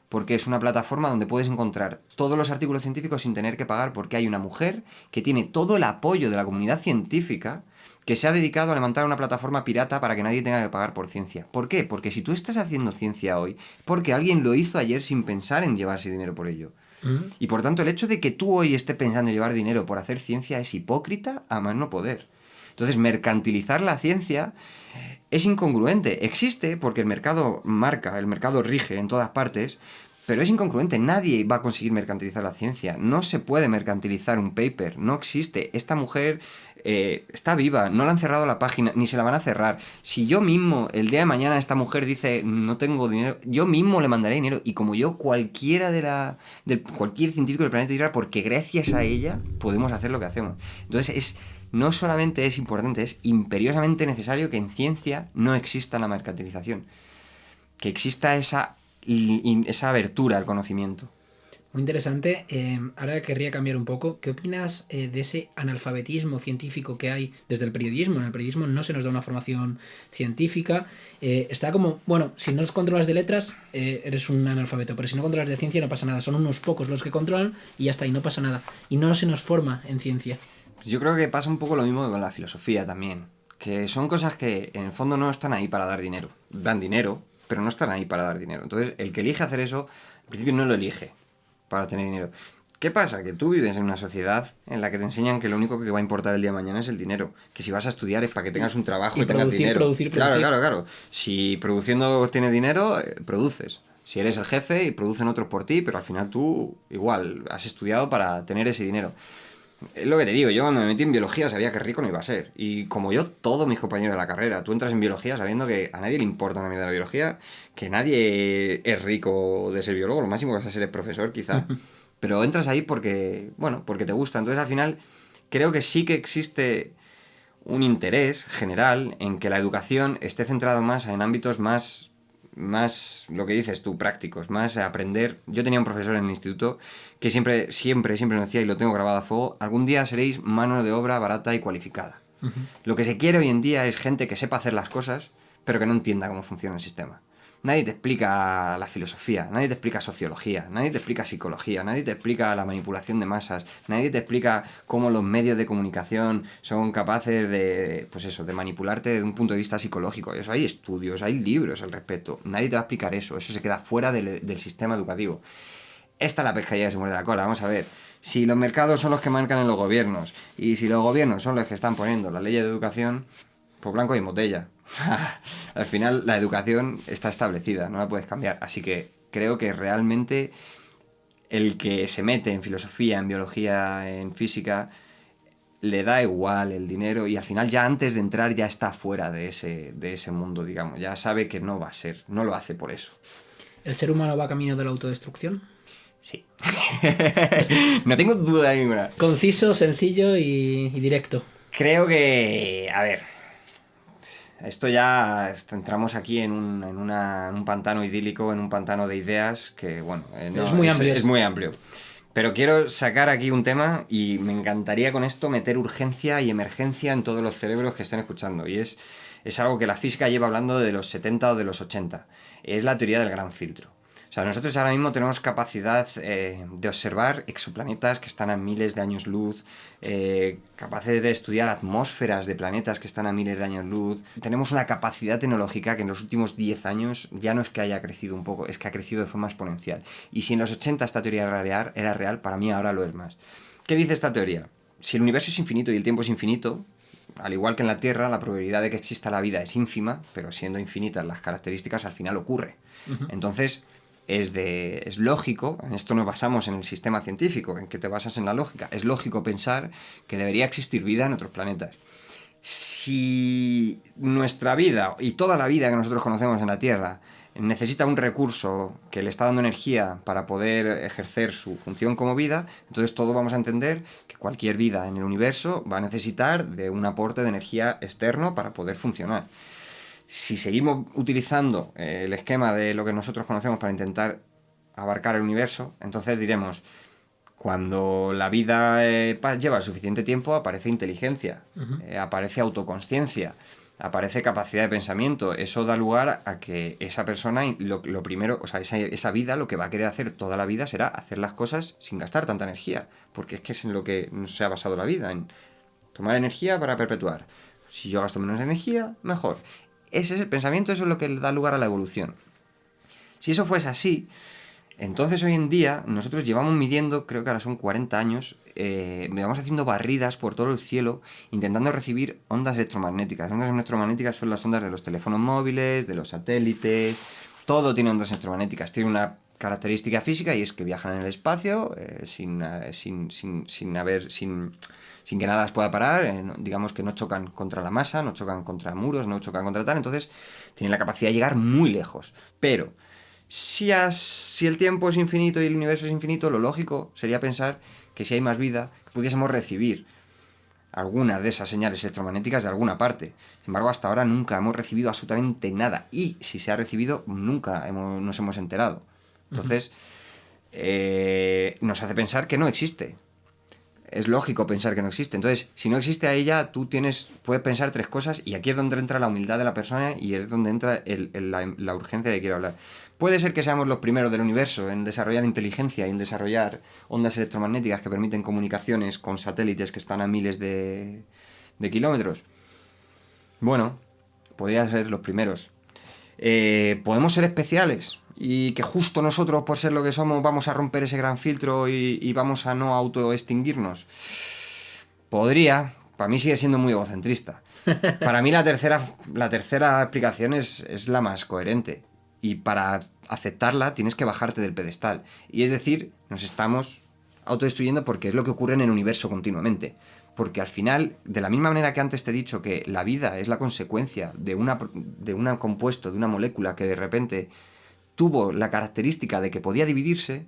porque es una plataforma donde puedes encontrar todos los artículos científicos sin tener que pagar, porque hay una mujer que tiene todo el apoyo de la comunidad científica que se ha dedicado a levantar una plataforma pirata para que nadie tenga que pagar por ciencia. ¿Por qué? Porque si tú estás haciendo ciencia hoy, porque alguien lo hizo ayer sin pensar en llevarse dinero por ello. Y por tanto, el hecho de que tú hoy estés pensando en llevar dinero por hacer ciencia es hipócrita a más no poder. Entonces, mercantilizar la ciencia es incongruente. Existe porque el mercado marca, el mercado rige en todas partes, pero es incongruente. Nadie va a conseguir mercantilizar la ciencia. No se puede mercantilizar un paper. No existe. Esta mujer está viva. No le han cerrado la página, ni se la van a cerrar. Si yo mismo, el día de mañana, esta mujer dice no tengo dinero, yo mismo le mandaré dinero. Y como yo, cualquier científico del planeta dirá, porque gracias a ella podemos hacer lo que hacemos. Entonces no solamente es importante, es imperiosamente necesario que en ciencia no exista la mercantilización. Que exista esa abertura al conocimiento. Muy interesante. Ahora querría cambiar un poco. ¿Qué opinas de ese analfabetismo científico que hay desde el periodismo? En el periodismo no se nos da una formación científica. Está como, bueno, si no controlas de letras, eres un analfabeto, pero si no controlas de ciencia no pasa nada. Son unos pocos los que controlan y ya está, y no pasa nada. Y no se nos forma en ciencia. Yo creo que pasa un poco lo mismo con la filosofía también. Que son cosas que en el fondo no están ahí para dar dinero. Dan dinero, pero no están ahí para dar dinero. Entonces, el que elige hacer eso, al principio no lo elige para tener dinero. ¿Qué pasa? Que tú vives en una sociedad en la que te enseñan que lo único que va a importar el día de mañana es el dinero. Que si vas a estudiar es para que tengas un trabajo y tengas dinero. Producir. Claro. Si produciendo tienes dinero, produces. Si eres el jefe y producen otros por ti, pero al final tú igual has estudiado para tener ese dinero. Es lo que te digo, yo cuando me metí en biología sabía que rico no iba a ser. Y como yo, todos mis compañeros de la carrera, tú entras en biología sabiendo que a nadie le importa una mierda de la biología, que nadie es rico de ser biólogo, lo máximo que vas a ser es profesor quizá. Pero entras ahí porque te gusta. Entonces al final creo que sí que existe un interés general en que la educación esté centrada más en ámbitos más más lo que dices tú, prácticos, más aprender. Yo tenía un profesor en el instituto que siempre nos decía, y lo tengo grabado a fuego, algún día seréis mano de obra barata y cualificada. Lo que se quiere hoy en día es gente que sepa hacer las cosas, pero que no entienda cómo funciona el sistema. Nadie te explica la filosofía, nadie te explica sociología, nadie te explica psicología, nadie te explica la manipulación de masas, nadie te explica cómo los medios de comunicación son capaces de, pues eso, de manipularte desde un punto de vista psicológico. Eso, hay estudios, hay libros al respecto. Nadie te va a explicar eso se queda fuera del sistema educativo. Esta es la pescadilla que se muerde la cola. Vamos a ver, si los mercados son los que marcan en los gobiernos y si los gobiernos son los que están poniendo las leyes de educación, pues blanco y en botella. Al final la educación está establecida, no la puedes cambiar. Así que creo que realmente el que se mete en filosofía, en biología, en física, le da igual el dinero y al final ya antes de entrar ya está fuera de ese mundo, digamos. Ya sabe que no va a ser, no lo hace por eso. ¿El ser humano va camino de la autodestrucción? Sí. No tengo duda ninguna. Conciso, sencillo y directo. Creo que, a ver, esto ya entramos aquí en un pantano idílico, en un pantano de ideas que, bueno, no, es muy amplio. Es muy amplio. Pero quiero sacar aquí un tema y me encantaría con esto meter urgencia y emergencia en todos los cerebros que estén escuchando. Y es algo que la física lleva hablando de los 70 o de los 80. Es la teoría del gran filtro. O sea, nosotros ahora mismo tenemos capacidad de observar exoplanetas que están a miles de años luz, capaces de estudiar atmósferas de planetas que están a miles de años luz. Tenemos una capacidad tecnológica que en los últimos 10 años ya no es que haya crecido un poco, es que ha crecido de forma exponencial. Y si en los 80 esta teoría era real, para mí ahora lo es más. ¿Qué dice esta teoría? Si el universo es infinito y el tiempo es infinito, al igual que en la Tierra, la probabilidad de que exista la vida es ínfima, pero siendo infinitas las características, al final ocurre. Entonces, es lógico, en esto nos basamos en el sistema científico, en que te basas en la lógica, es lógico pensar que debería existir vida en otros planetas. Si nuestra vida y toda la vida que nosotros conocemos en la Tierra necesita un recurso que le está dando energía para poder ejercer su función como vida, entonces todos vamos a entender que cualquier vida en el universo va a necesitar de un aporte de energía externo para poder funcionar. Si seguimos utilizando el esquema de lo que nosotros conocemos para intentar abarcar el universo, entonces diremos, cuando la vida lleva suficiente tiempo, aparece inteligencia, aparece autoconsciencia, aparece capacidad de pensamiento. Eso da lugar a que esa persona, lo primero, o sea, esa vida, lo que va a querer hacer toda la vida será hacer las cosas sin gastar tanta energía, porque es que es en lo que se ha basado la vida, en tomar energía para perpetuar. Si yo gasto menos energía, mejor. Ese es el pensamiento, eso es lo que da lugar a la evolución. Si eso fuese así, entonces hoy en día nosotros llevamos midiendo, creo que ahora son 40 años, vamos haciendo barridas por todo el cielo intentando recibir ondas electromagnéticas. Ondas electromagnéticas son las ondas de los teléfonos móviles, de los satélites, todo tiene ondas electromagnéticas. Tiene una característica física y es que viajan en el espacio sin que nada las pueda parar, digamos que no chocan contra la masa, no chocan contra muros, no chocan contra tal, entonces tienen la capacidad de llegar muy lejos. Pero si el tiempo es infinito y el universo es infinito, lo lógico sería pensar que si hay más vida, pudiésemos recibir alguna de esas señales electromagnéticas de alguna parte. Sin embargo, hasta ahora nunca hemos recibido absolutamente nada, y si se ha recibido, nunca nos hemos enterado. Entonces, nos hace pensar que no existe. Es lógico pensar que no existe. Entonces, si no existe a ella, puedes pensar tres cosas, y aquí es donde entra la humildad de la persona y es donde entra la urgencia de que quiero hablar. Puede ser que seamos los primeros del universo en desarrollar inteligencia y en desarrollar ondas electromagnéticas que permiten comunicaciones con satélites que están a miles de kilómetros. Bueno, podría ser los primeros. ¿Podemos ser especiales? Y que justo nosotros, por ser lo que somos, vamos a romper ese gran filtro y vamos a no autoextinguirnos. Podría. Para mí sigue siendo muy egocentrista. Para mí la tercera explicación es la más coherente. Y para aceptarla tienes que bajarte del pedestal. Y es decir, nos estamos autodestruyendo porque es lo que ocurre en el universo continuamente. Porque al final, de la misma manera que antes te he dicho que la vida es la consecuencia de un compuesto, de una molécula que de repente tuvo la característica de que podía dividirse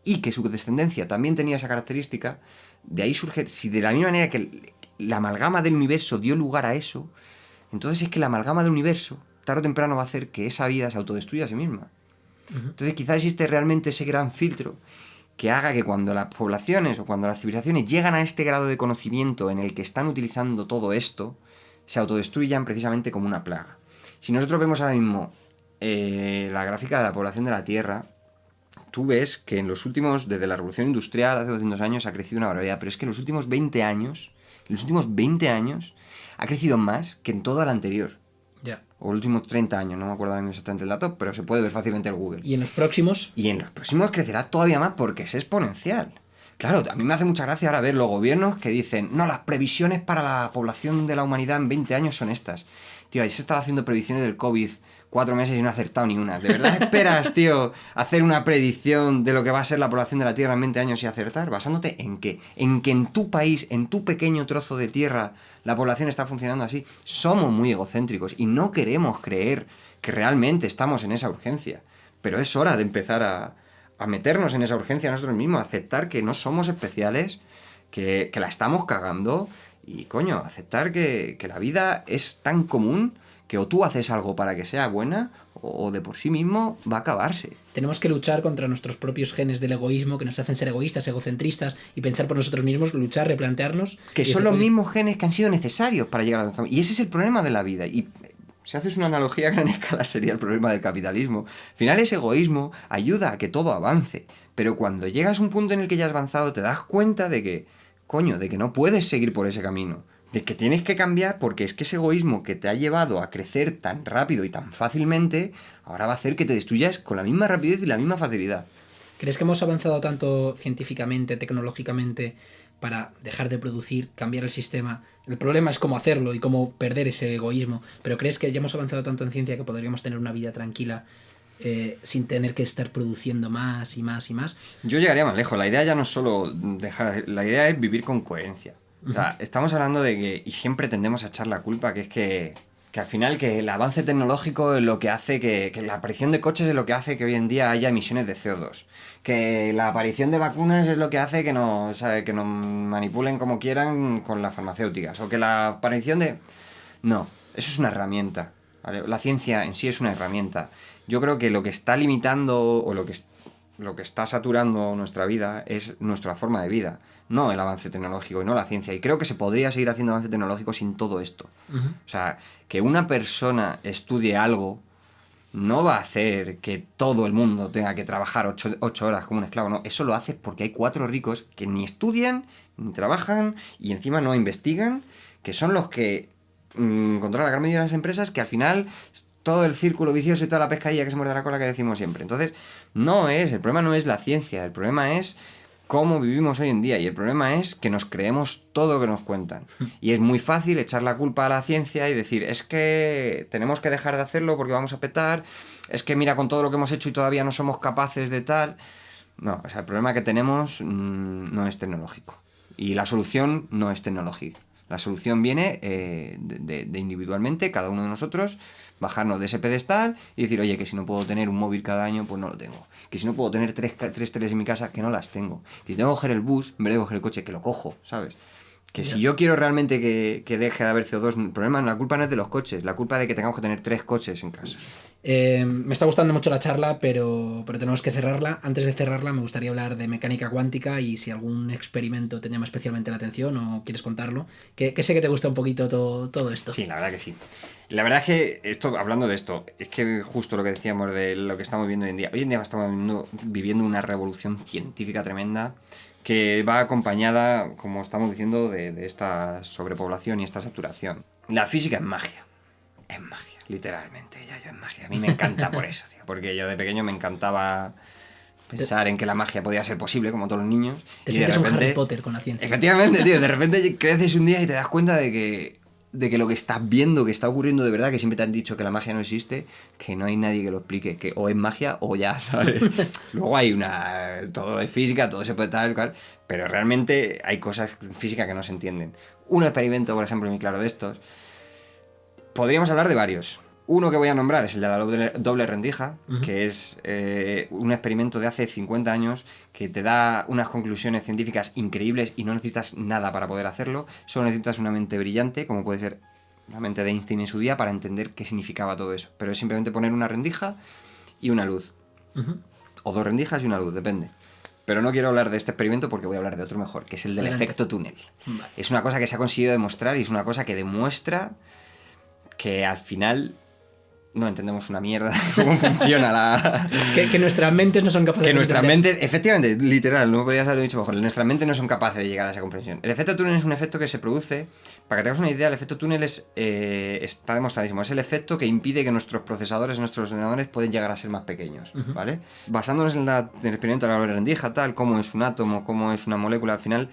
y que su descendencia también tenía esa característica, de ahí surge, si de la misma manera que la amalgama del universo dio lugar a eso, entonces es que la amalgama del universo tarde o temprano va a hacer que esa vida se autodestruya a sí misma. Entonces quizás existe realmente ese gran filtro que haga que cuando las poblaciones o cuando las civilizaciones llegan a este grado de conocimiento en el que están utilizando todo esto, se autodestruyan precisamente como una plaga. Si nosotros vemos ahora mismo la gráfica de la población de la Tierra, tú ves que en los últimos, desde la Revolución Industrial, hace 200 años, ha crecido una barbaridad, pero es que en los últimos 20 años, ha crecido más que en todo el anterior. Ya. O los últimos 30 años, no me acuerdo ahora mismo exactamente el dato, pero se puede ver fácilmente en Google. ¿Y en los próximos? Y en los próximos crecerá todavía más porque es exponencial. Claro, a mí me hace mucha gracia ahora ver los gobiernos que dicen, no, las previsiones para la población de la humanidad en 20 años son estas. Tío, ahí se estaba haciendo predicciones del COVID 4 meses y no ha acertado ni una. ¿De verdad esperas, tío, hacer una predicción de lo que va a ser la población de la Tierra en 20 años y acertar? ¿Basándote en qué? En que en tu país, en tu pequeño trozo de tierra, la población está funcionando así. Somos muy egocéntricos y no queremos creer que realmente estamos en esa urgencia. Pero es hora de empezar a meternos en esa urgencia nosotros mismos, a aceptar que no somos especiales, que la estamos cagando y, coño, aceptar que la vida es tan común que o tú haces algo para que sea buena o de por sí mismo va a acabarse. Tenemos que luchar contra nuestros propios genes del egoísmo que nos hacen ser egoístas, egocentristas y pensar por nosotros mismos, luchar, replantearnos. Que son los mismos genes que han sido necesarios para llegar a la... Y ese es el problema de la vida. Y si haces una analogía a gran escala sería el problema del capitalismo. Al final ese egoísmo ayuda a que todo avance. Pero cuando llegas a un punto en el que ya has avanzado te das cuenta de que, coño, de que no puedes seguir por ese camino. De que tienes que cambiar porque es que ese egoísmo que te ha llevado a crecer tan rápido y tan fácilmente, ahora va a hacer que te destruyas con la misma rapidez y la misma facilidad. ¿Crees que hemos avanzado tanto científicamente, tecnológicamente, para dejar de producir, cambiar el sistema? El problema es cómo hacerlo y cómo perder ese egoísmo. Pero ¿crees que ya hemos avanzado tanto en ciencia que podríamos tener una vida tranquila sin tener que estar produciendo más y más y más? Yo llegaría más lejos. La idea ya no es solo dejar... La idea es vivir con coherencia. O sea, estamos hablando de que, y siempre tendemos a echar la culpa, que es que al final que el avance tecnológico es lo que hace que la aparición de coches es lo que hace que hoy en día haya emisiones de CO2. Que la aparición de vacunas es lo que hace que nos manipulen como quieran con las farmacéuticas. O que la aparición de... No, eso es una herramienta, ¿vale? La ciencia en sí es una herramienta. Yo creo que lo que está limitando o lo que está saturando nuestra vida es nuestra forma de vida. No el avance tecnológico y no la ciencia. Y creo que se podría seguir haciendo avance tecnológico sin todo esto. O sea, que una persona estudie algo no va a hacer que todo el mundo tenga que trabajar 8 horas como un esclavo. No, eso lo hace porque hay 4 ricos que ni estudian, ni trabajan y encima no investigan, que son los que controlan la gran mayoría de las empresas, que al final... todo el círculo vicioso y toda la pescadilla que se muerde la cola que decimos siempre. Entonces, el problema no es la ciencia, el problema es cómo vivimos hoy en día y el problema es que nos creemos todo lo que nos cuentan. Y es muy fácil echar la culpa a la ciencia y decir, es que tenemos que dejar de hacerlo porque vamos a petar, es que mira con todo lo que hemos hecho y todavía no somos capaces de tal... No, o sea, el problema que tenemos no es tecnológico y la solución no es tecnológica. La solución viene de individualmente, cada uno de nosotros, bajarnos de ese pedestal y decir, oye, que si no puedo tener un móvil cada año, pues no lo tengo. Que si no puedo tener tres teles en mi casa, que no las tengo. Que si tengo que coger el bus, en vez de coger el coche, que lo cojo, ¿sabes? Que si yo quiero realmente que deje de haber CO2, el problema, la culpa no es de los coches, la culpa es de que tengamos que tener 3 coches en casa. Me está gustando mucho la charla, pero tenemos que cerrarla. Antes de cerrarla me gustaría hablar de mecánica cuántica y si algún experimento te llama especialmente la atención o quieres contarlo, que sé que te gusta un poquito todo esto. Sí, la verdad que sí. La verdad es que, hablando de esto, es que justo lo que decíamos de lo que estamos viendo hoy en día estamos viviendo una revolución científica tremenda que va acompañada, como estamos diciendo, de esta sobrepoblación y esta saturación. La física es magia, literalmente, es magia. A mí me encanta por eso, tío, porque yo de pequeño me encantaba pensar en que la magia podía ser posible, como todos los niños. Te sientes un Harry Potter con la ciencia. Efectivamente, tío, de repente creces un día y te das cuenta de que lo que estás viendo, que está ocurriendo de verdad, que siempre te han dicho que la magia no existe, que no hay nadie que lo explique, que o es magia o ya, ¿sabes? Luego hay todo es física, todo se puede tal, pero realmente hay cosas en física que no se entienden. Un experimento, por ejemplo, muy claro de estos, podríamos hablar de varios. Uno que voy a nombrar es el de la doble rendija, que es un experimento de hace 50 años que te da unas conclusiones científicas increíbles y no necesitas nada para poder hacerlo. Solo necesitas una mente brillante, como puede ser la mente de Einstein en su día para entender qué significaba todo eso. Pero es simplemente poner una rendija y una luz. O 2 rendijas y una luz, depende. Pero no quiero hablar de este experimento porque voy a hablar de otro mejor, que es el del efecto túnel. Vale. Es una cosa que se ha conseguido demostrar y es una cosa que demuestra que al final no entendemos una mierda cómo funciona la... Que nuestras mentes no son capaces Que de nuestras entender. mentes, efectivamente, literal, no podías haberlo dicho mejor, nuestras mentes no son capaces de llegar a esa comprensión. El efecto túnel es un efecto que se produce, para que tengas una idea, el efecto túnel está demostradísimo, es el efecto que impide que nuestros procesadores, nuestros ordenadores pueden llegar a ser más pequeños, ¿vale? Basándonos en el experimento de la rendija, tal, cómo es un átomo, cómo es una molécula, al final...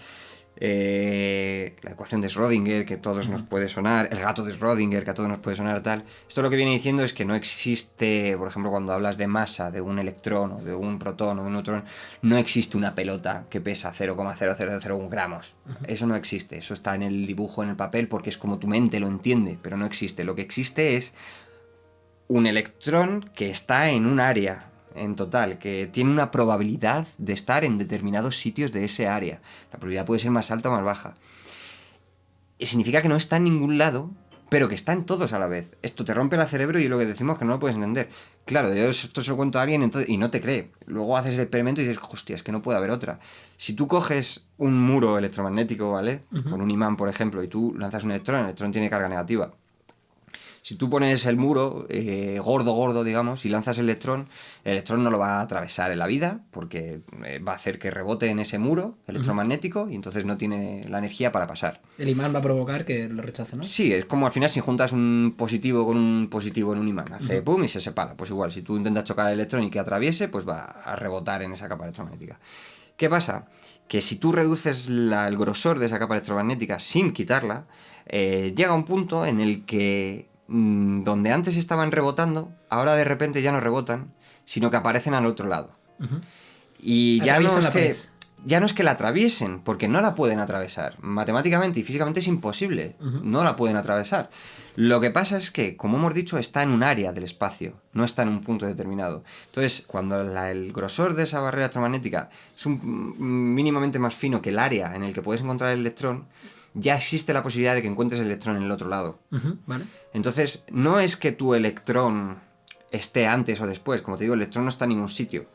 la ecuación de Schrödinger, que a todos nos puede sonar, el gato de Schrödinger, que a todos nos puede sonar, tal. Esto lo que viene diciendo es que no existe, por ejemplo, cuando hablas de masa de un electrón o de un protón o de un neutrón, no existe una pelota que pesa 0,0001 gramos. Eso no existe, eso está en el dibujo, en el papel, porque es como tu mente lo entiende, pero no existe. Lo que existe es un electrón que está en un área en total, que tiene una probabilidad de estar en determinados sitios de ese área. La probabilidad puede ser más alta o más baja. Y significa que no está en ningún lado, pero que está en todos a la vez. Esto te rompe el cerebro y lo que decimos que no lo puedes entender. Claro, yo esto se lo cuento a alguien y no te cree. Luego haces el experimento y dices, hostia, es que no puede haber otra. Si tú coges un muro electromagnético, ¿vale? Con un imán, por ejemplo, y tú lanzas un electrón, el electrón tiene carga negativa. Si tú pones el muro gordo, digamos, y lanzas el electrón no lo va a atravesar en la vida porque va a hacer que rebote en ese muro electromagnético y entonces no tiene la energía para pasar. El imán va a provocar que lo rechace, ¿no? Sí, es como al final si juntas un positivo con un positivo en un imán, hace pum y se separa. Pues igual, si tú intentas chocar el electrón y que atraviese, pues va a rebotar en esa capa electromagnética. ¿Qué pasa? Que si tú reduces el grosor de esa capa electromagnética sin quitarla, llega un punto en el que donde antes estaban rebotando, ahora de repente ya no rebotan, sino que aparecen al otro lado. Y ya no es que la atraviesen, porque no la pueden atravesar. Matemáticamente y físicamente es imposible. No la pueden atravesar. Lo que pasa es que, como hemos dicho, está en un área del espacio, no está en un punto determinado. Entonces, cuando el grosor de esa barrera electromagnética es mínimamente más fino que el área en el que puedes encontrar el electrón, ya existe la posibilidad de que encuentres el electrón en el otro lado. Vale. Entonces, no es que tu electrón esté antes o después. Como te digo, el electrón no está en ningún sitio.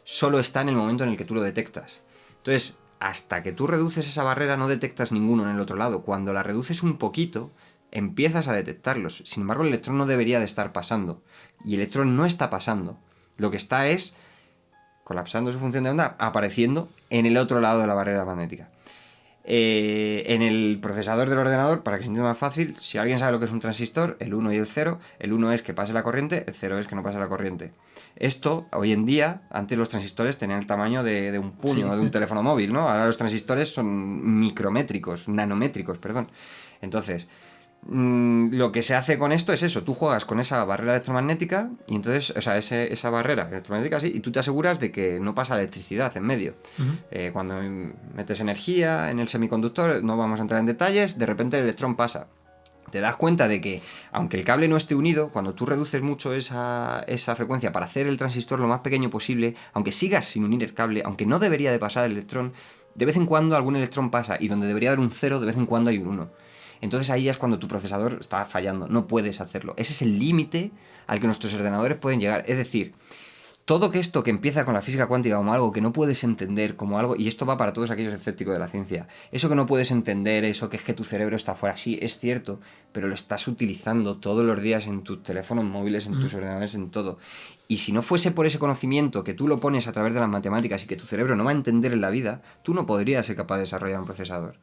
Solo está en el momento en el que tú lo detectas. Entonces, hasta que tú reduces esa barrera, no detectas ninguno en el otro lado. Cuando la reduces un poquito, empiezas a detectarlos. Sin embargo, el electrón no debería de estar pasando. Y el electrón no está pasando. Lo que está es colapsando su función de onda, apareciendo en el otro lado de la barrera magnética. En el procesador del ordenador, para que se entienda más fácil, si alguien sabe lo que es un transistor, el 1 y el 0, el 1 es que pase la corriente, el 0 es que no pase la corriente. Esto, hoy en día, antes los transistores tenían el tamaño de un puño o de un teléfono móvil, ¿no? Ahora los transistores son nanométricos, perdón. Entonces, lo que se hace con esto es eso, tú juegas con esa barrera electromagnética y entonces, o sea, esa barrera electromagnética sí, y tú te aseguras de que no pasa electricidad en medio. Cuando metes energía en el semiconductor, no vamos a entrar en detalles, de repente el electrón pasa. Te das cuenta de que, aunque el cable no esté unido, cuando tú reduces mucho esa frecuencia para hacer el transistor lo más pequeño posible, aunque sigas sin unir el cable, aunque no debería de pasar el electrón, de vez en cuando algún electrón pasa, y donde debería haber un 0, de vez en cuando hay un 1. Entonces ahí es cuando tu procesador está fallando, no puedes hacerlo. Ese es el límite al que nuestros ordenadores pueden llegar. Es decir, todo esto que empieza con la física cuántica como algo que no puedes entender, como algo, y esto va para todos aquellos escépticos de la ciencia, eso que no puedes entender, eso que es que tu cerebro está fuera, sí, es cierto, pero lo estás utilizando todos los días en tus teléfonos móviles, en tus ordenadores, en todo. Y si no fuese por ese conocimiento que tú lo pones a través de las matemáticas y que tu cerebro no va a entender en la vida, tú no podrías ser capaz de desarrollar un procesador.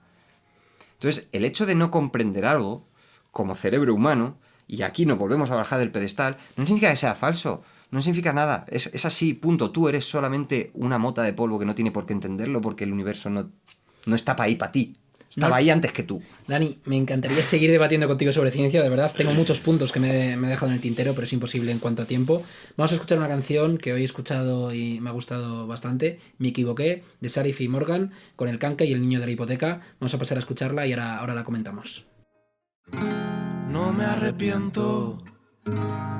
Entonces, el hecho de no comprender algo, como cerebro humano, y aquí nos volvemos a bajar del pedestal, no significa que sea falso, no significa nada, es así, punto. Tú eres solamente una mota de polvo que no tiene por qué entenderlo porque el universo no está para ahí para ti. Estaba ahí antes que tú. Dani, me encantaría seguir debatiendo contigo sobre ciencia, de verdad. Tengo muchos puntos que me he dejado en el tintero, pero es imposible en cuanto a tiempo. Vamos a escuchar una canción que hoy he escuchado y me ha gustado bastante. Me equivoqué, de Sarif y Morgan, con el canca y el niño de la hipoteca. Vamos a pasar a escucharla y ahora la comentamos. No me arrepiento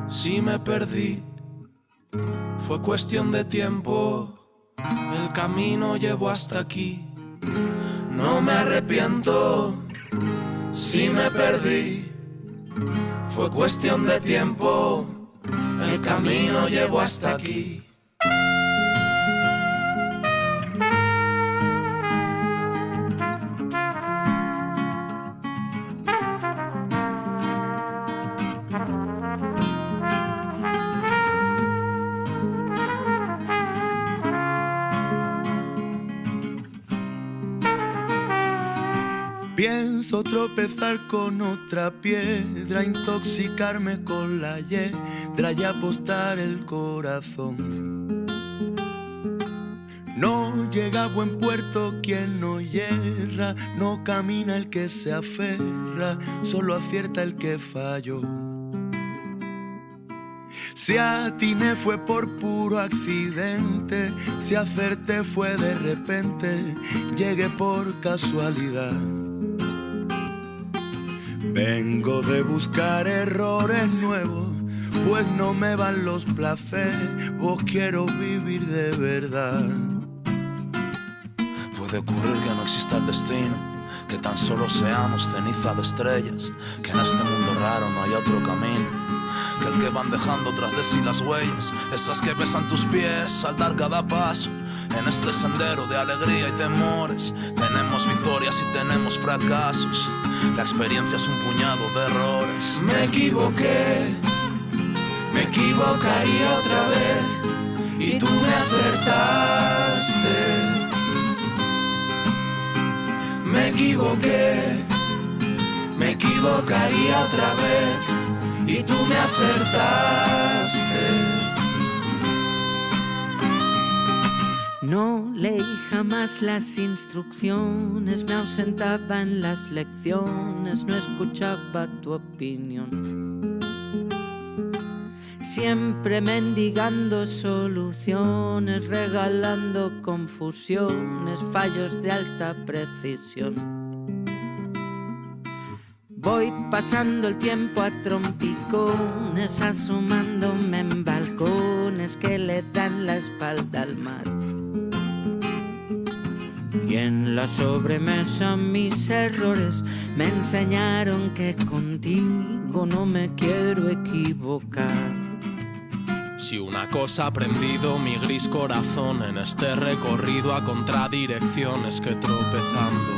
si me perdí. Fue cuestión de tiempo. El camino llevó hasta aquí. No me arrepiento si me perdí. Fue cuestión de tiempo, el camino llevó hasta aquí. Pienso tropezar con otra piedra, intoxicarme con la hiedra y apostar el corazón. No llega a buen puerto quien no hierra, no camina el que se aferra, solo acierta el que falló. Si atiné fue por puro accidente, si acerté fue de repente, llegué por casualidad. Vengo de buscar errores nuevos, pues no me van los placebos, quiero vivir de verdad. Puede ocurrir que no exista el destino, que tan solo seamos ceniza de estrellas, que en este mundo raro no hay otro camino, que el que van dejando tras de sí las huellas, esas que besan tus pies al dar cada paso. En este sendero de alegría y temores, tenemos victorias y tenemos fracasos. La experiencia es un puñado de errores. Me equivoqué, me equivocaría otra vez, y tú me acertaste. Me equivoqué, me equivocaría otra vez, y tú me acertaste. No leí jamás las instrucciones, me ausentaba en las lecciones, no escuchaba tu opinión. Siempre mendigando soluciones, regalando confusiones, fallos de alta precisión. Voy pasando el tiempo a trompicones, asomándome en balcones que le dan la espalda al mar. Y en la sobremesa mis errores me enseñaron que contigo no me quiero equivocar. Si una cosa ha aprendido mi gris corazón en este recorrido a contradirecciones, que tropezando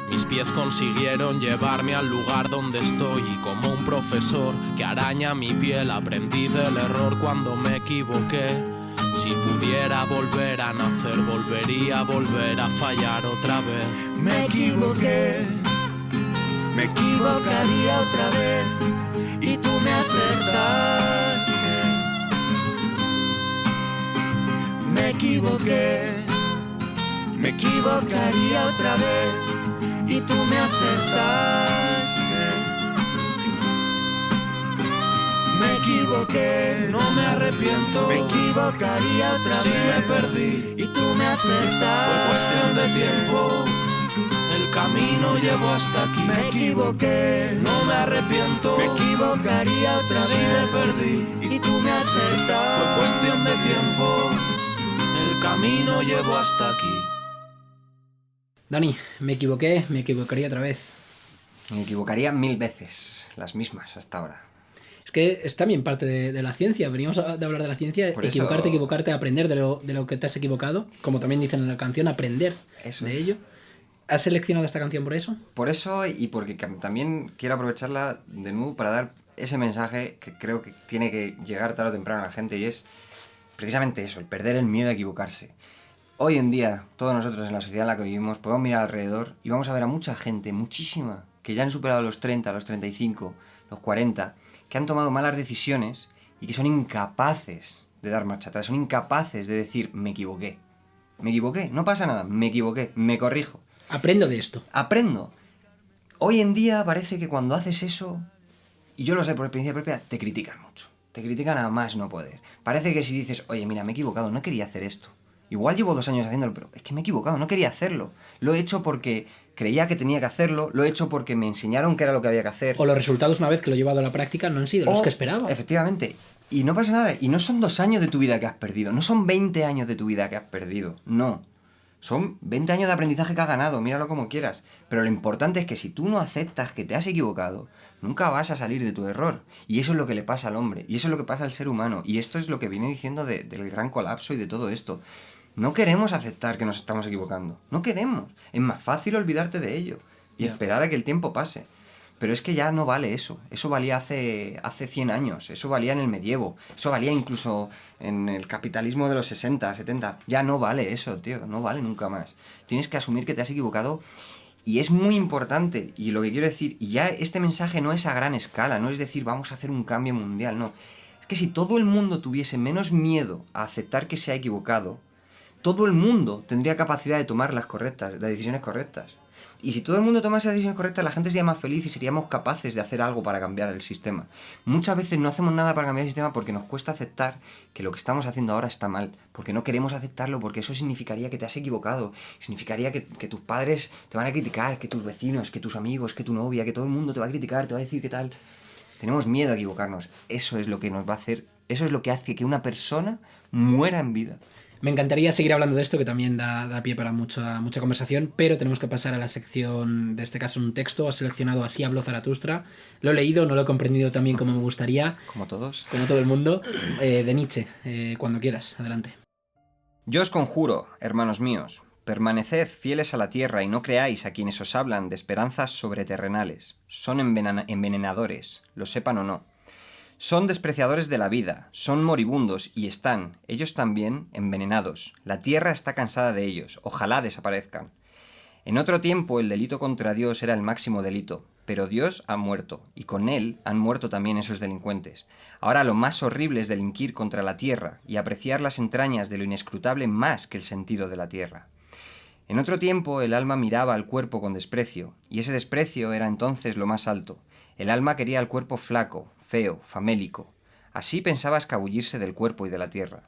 mis pies consiguieron llevarme al lugar donde estoy, y como un profesor que araña mi piel aprendí del error cuando me equivoqué. Si pudiera volver a nacer, volvería a volver a fallar otra vez. Me equivoqué, me equivocaría otra vez, y tú me acertaste. Me equivoqué, me equivocaría otra vez, y tú me acertaste. Me equivoqué, no me arrepiento, me equivocaría otra si vez, me perdí, y tú me acertaste. fue cuestión de tiempo, el camino llevó hasta aquí. Me equivoqué, no me arrepiento, me equivocaría otra si vez, me perdí, y tú me acertaste. fue cuestión de tiempo, el camino llevó hasta aquí. Dani, me equivocaría otra vez. Me equivocaría 1000 veces, las mismas hasta ahora. Es que es también parte de la ciencia. Venimos de hablar de la ciencia. Por eso- Equivocarte, aprender de lo que te has equivocado. Como también dicen en la canción, aprender Eso de es. ello. ¿Has seleccionado esta canción por eso? Por eso, y porque también quiero aprovecharla de nuevo para dar ese mensaje que creo que tiene que llegar tarde o temprano a la gente, y es precisamente eso, el perder el miedo a equivocarse. Hoy en día, todos nosotros en la sociedad en la que vivimos, podemos mirar alrededor y vamos a ver a mucha gente, muchísima, que ya han superado los 30, los 35, los 40, que han tomado malas decisiones y que son incapaces de dar marcha atrás, son incapaces de decir, me equivoqué, no pasa nada, me equivoqué, me corrijo. Aprendo de esto. Aprendo. Hoy en día parece que cuando haces eso, y yo lo sé por experiencia propia, te critican mucho. Te critican a más no poder. Parece que si dices, oye, mira, me he equivocado, no quería hacer esto. Igual llevo 2 años haciéndolo, pero es que me he equivocado, no quería hacerlo. Lo he hecho porque creía que tenía que hacerlo, lo he hecho porque me enseñaron que era lo que había que hacer. O los resultados, una vez que lo he llevado a la práctica, no han sido los que esperaba. Efectivamente. Y no pasa nada. Y no son 2 años de tu vida que has perdido. No son 20 años de tu vida que has perdido. No. Son 20 años de aprendizaje que has ganado, míralo como quieras. Pero lo importante es que si tú no aceptas que te has equivocado, nunca vas a salir de tu error. Y eso es lo que le pasa al hombre, y eso es lo que pasa al ser humano. Y esto es lo que viene diciendo del gran colapso y de todo esto. No queremos aceptar que nos estamos equivocando. No queremos. Es más fácil olvidarte de ello y esperar a que el tiempo pase. Pero es que ya no vale eso. Eso valía hace 100 años. Eso valía en el medievo. Eso valía incluso en el capitalismo de los 60, 70. Ya no vale eso, tío. No vale nunca más. Tienes que asumir que te has equivocado. Y es muy importante. Y lo que quiero decir, y ya este mensaje no es a gran escala. No es decir, vamos a hacer un cambio mundial. No. Es que si todo el mundo tuviese menos miedo a aceptar que se ha equivocado, todo el mundo tendría capacidad de tomar las decisiones correctas. Y si todo el mundo tomase las decisiones correctas, la gente sería más feliz y seríamos capaces de hacer algo para cambiar el sistema. Muchas veces no hacemos nada para cambiar el sistema porque nos cuesta aceptar que lo que estamos haciendo ahora está mal. Porque no queremos aceptarlo, porque eso significaría que te has equivocado. Significaría que tus padres te van a criticar, que tus vecinos, que tus amigos, que tu novia, que todo el mundo te va a criticar, te va a decir qué tal. Tenemos miedo a equivocarnos. Eso es lo que nos va a hacer, eso es lo que hace que una persona muera en vida. Me encantaría seguir hablando de esto, que también da pie para mucha conversación, pero tenemos que pasar a la sección, de este caso un texto. Has seleccionado Así habló Zaratustra. Lo he leído, no lo he comprendido tan bien como me gustaría. Como todos. Como todo el mundo. De Nietzsche, cuando quieras, adelante. Yo os conjuro, hermanos míos, permaneced fieles a la tierra y no creáis a quienes os hablan de esperanzas sobreterrenales. Son envenenadores, lo sepan o no. Son despreciadores de la vida, son moribundos y están, ellos también, envenenados. La tierra está cansada de ellos, ojalá desaparezcan. En otro tiempo el delito contra Dios era el máximo delito, pero Dios ha muerto, y con él han muerto también esos delincuentes. Ahora lo más horrible es delinquir contra la tierra y apreciar las entrañas de lo inescrutable más que el sentido de la tierra. En otro tiempo el alma miraba al cuerpo con desprecio, y ese desprecio era entonces lo más alto. El alma quería al cuerpo flaco, feo, famélico. Así pensaba escabullirse del cuerpo y de la tierra.